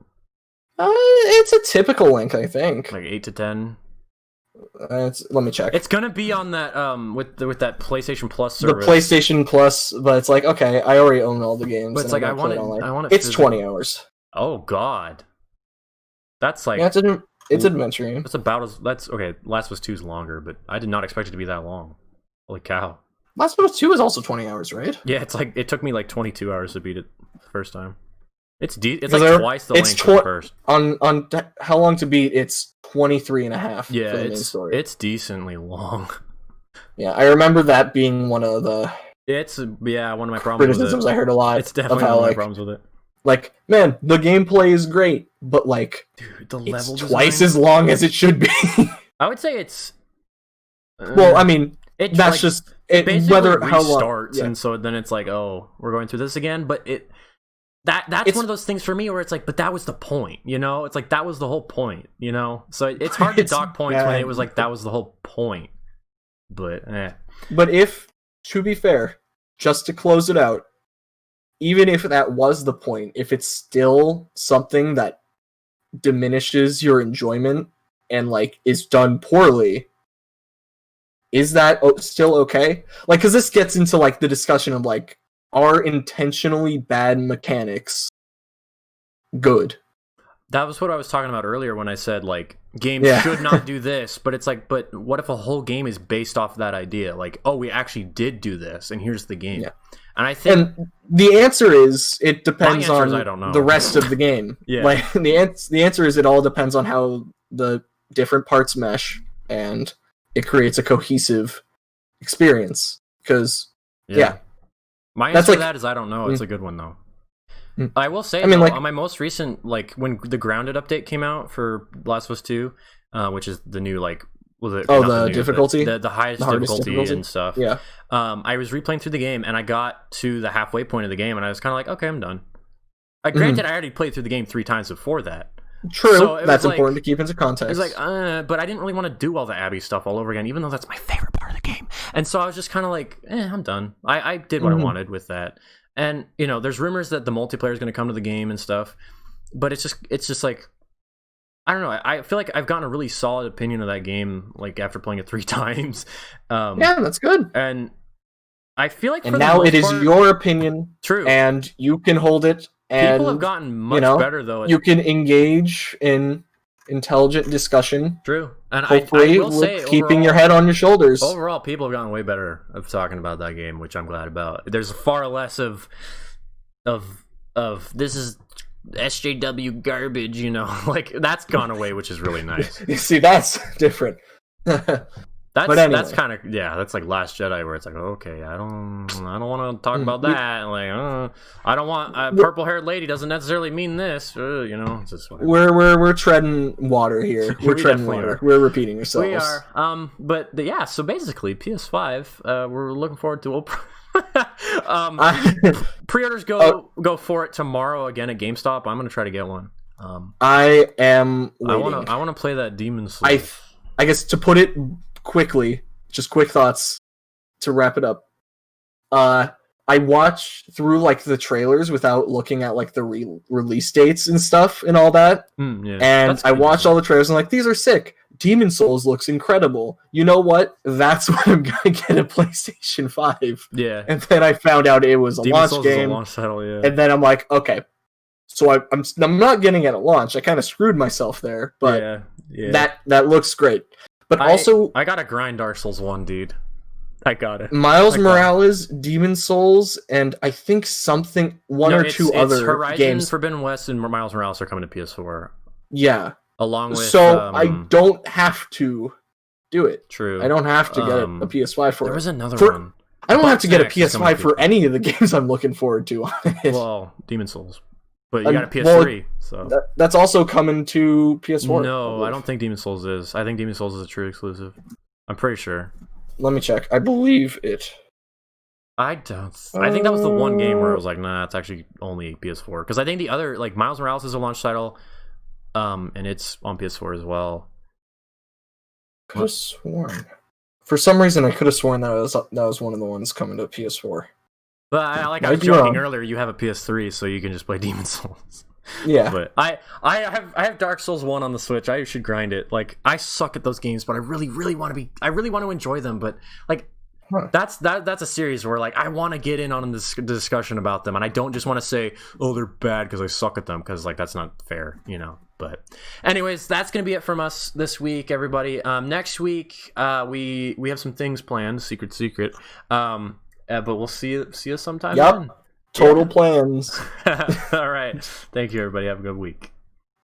It's a typical length, I think. Like 8 to 10. Let me check. It's gonna be on that with that PlayStation Plus service. The PlayStation Plus, but it's like, okay, I already own all the games. But it's like I want it. It's 20 hours. Oh God, that's like it's an adventure game. That's okay. Last of Us 2 is longer, but I did not expect it to be that long. Holy cow! Last of Us 2 is also 20 hours, right? Yeah, it's like it took me like 22 hours to beat it the first time. It's like Because twice the length of the first. On how long to beat, it's 23 and a half Yeah, for the main story. It's decently long. Yeah, I remember that being one of the one of my problems criticisms with it. I heard a lot. It's definitely of how, one of my like, problems with it. Like, man, the gameplay is great, but like, dude, the it's level twice design, as long as it should be. I would say it's. Well, I mean, that's like, just basically whether restarts, how long, and so then it's like, oh, we're going through this again. But that's one of those things for me where it's like, but that was the point, you know? It's like that was the whole point, you know? So it's hard to dock points when it was like that was the whole point. But But if, to be fair, just to close it out, even if that was the point, if it's still something that diminishes your enjoyment and like is done poorly, is that still okay? Like, because this gets into like the discussion of like, are intentionally bad mechanics good? That was what I was talking about earlier when I said, like, games should not do this, but it's like, but what if a whole game is based off that idea? Like, oh, we actually did do this, and here's the game. Yeah. And I think... And the answer is, it depends on I don't know. the rest of the game. Yeah. Like, the answer is, it all depends on how the different parts mesh, and it creates a cohesive experience. Because, yeah. My answer to that is I don't know. It's a good one, though. I will say, though, on my most recent, like, when the Grounded update came out for Last of Us 2, which is the new, like, the difficulty? The highest difficulty and stuff. Yeah. I was replaying through the game, and I got to the halfway point of the game, and I was kind of like, okay, I'm done. Granted, I already played through the game 3 times before that. True, so that's important to keep into context. It's like, but I didn't really want to do all the Abby stuff all over again, even though that's my favorite part of the game. And so I was just kind of like, I'm done. I did what I wanted with that. And, you know, there's rumors that the multiplayer is going to come to the game and stuff, but it's just like, I don't know. I feel like I've gotten a really solid opinion of that game, like, after playing it 3 times. Yeah, that's good. And I feel like now it is your opinion. True. And you can hold it. And people have gotten much better, though. You can engage in intelligent discussion. True. And hopefully I will say, keeping your head on your shoulders. Overall, people have gotten way better of talking about that game, which I'm glad about. There's far less of this is SJW garbage, you know, like that's gone away, which is really nice. You see, that's different. That's kind of that's like Last Jedi, where it's like, okay, I don't want to talk about that. Like, I don't want a purple-haired lady doesn't necessarily mean this. You know, it's just we're treading water here. We're treading water. We're repeating ourselves. We are. But yeah. So basically, PS5. We're looking forward to. Pre-orders go for it tomorrow again at GameStop. I'm gonna try to get one. I am waiting. I want to play that Demon Souls. I guess to put it quickly, just quick thoughts to wrap it up. I watched through like the trailers without looking at like the release dates and stuff and all that. And I watched all the trailers and like, these are sick. Demon Souls looks incredible. You know what? That's what I'm gonna get a PlayStation 5. Yeah. And then I found out it was a Demon launch Souls game. Is a launch title, yeah. And then I'm like, okay. So I'm not getting it at launch. I kind of screwed myself there, but that looks great. But also, I gotta grind Dark Souls 1, dude. I got it. Miles Morales, Demon Souls, and I think one or two other Horizon, games. Forbidden West, and Miles Morales are coming to PS4. Yeah. Along with. So I don't have to do it. True. I don't have to get a PS5 for it. There was another one. I don't have to get a PS5 for any of the games I'm looking forward to on it. Well, Demon Souls. But you got a PS3, so that's also coming to PS4. No, I don't think Demon Souls is. I think Demon Souls is a true exclusive. I'm pretty sure. Let me check. I believe it. I don't. I think that was the one game where it was like, nah, it's actually only PS4. Because I think the other, like Miles Morales, is a launch title, and it's on PS4 as well. Could have sworn. For some reason, I could have sworn that was one of the ones coming to PS4. But I was joking earlier. You have a PS3, so you can just play Demon Souls. Yeah. But I have Dark Souls 1 on the Switch. I should grind it. Like, I suck at those games, but I really want to enjoy them. But like, that's a series where like I want to get in on this discussion about them, and I don't just want to say, oh, they're bad because I suck at them, because like that's not fair, you know. But anyways, that's gonna be it from us this week, everybody. Next week, we have some things planned, secret. But we'll see you sometime. Yep. Then. Total plans. All right. Thank you, everybody. Have a good week.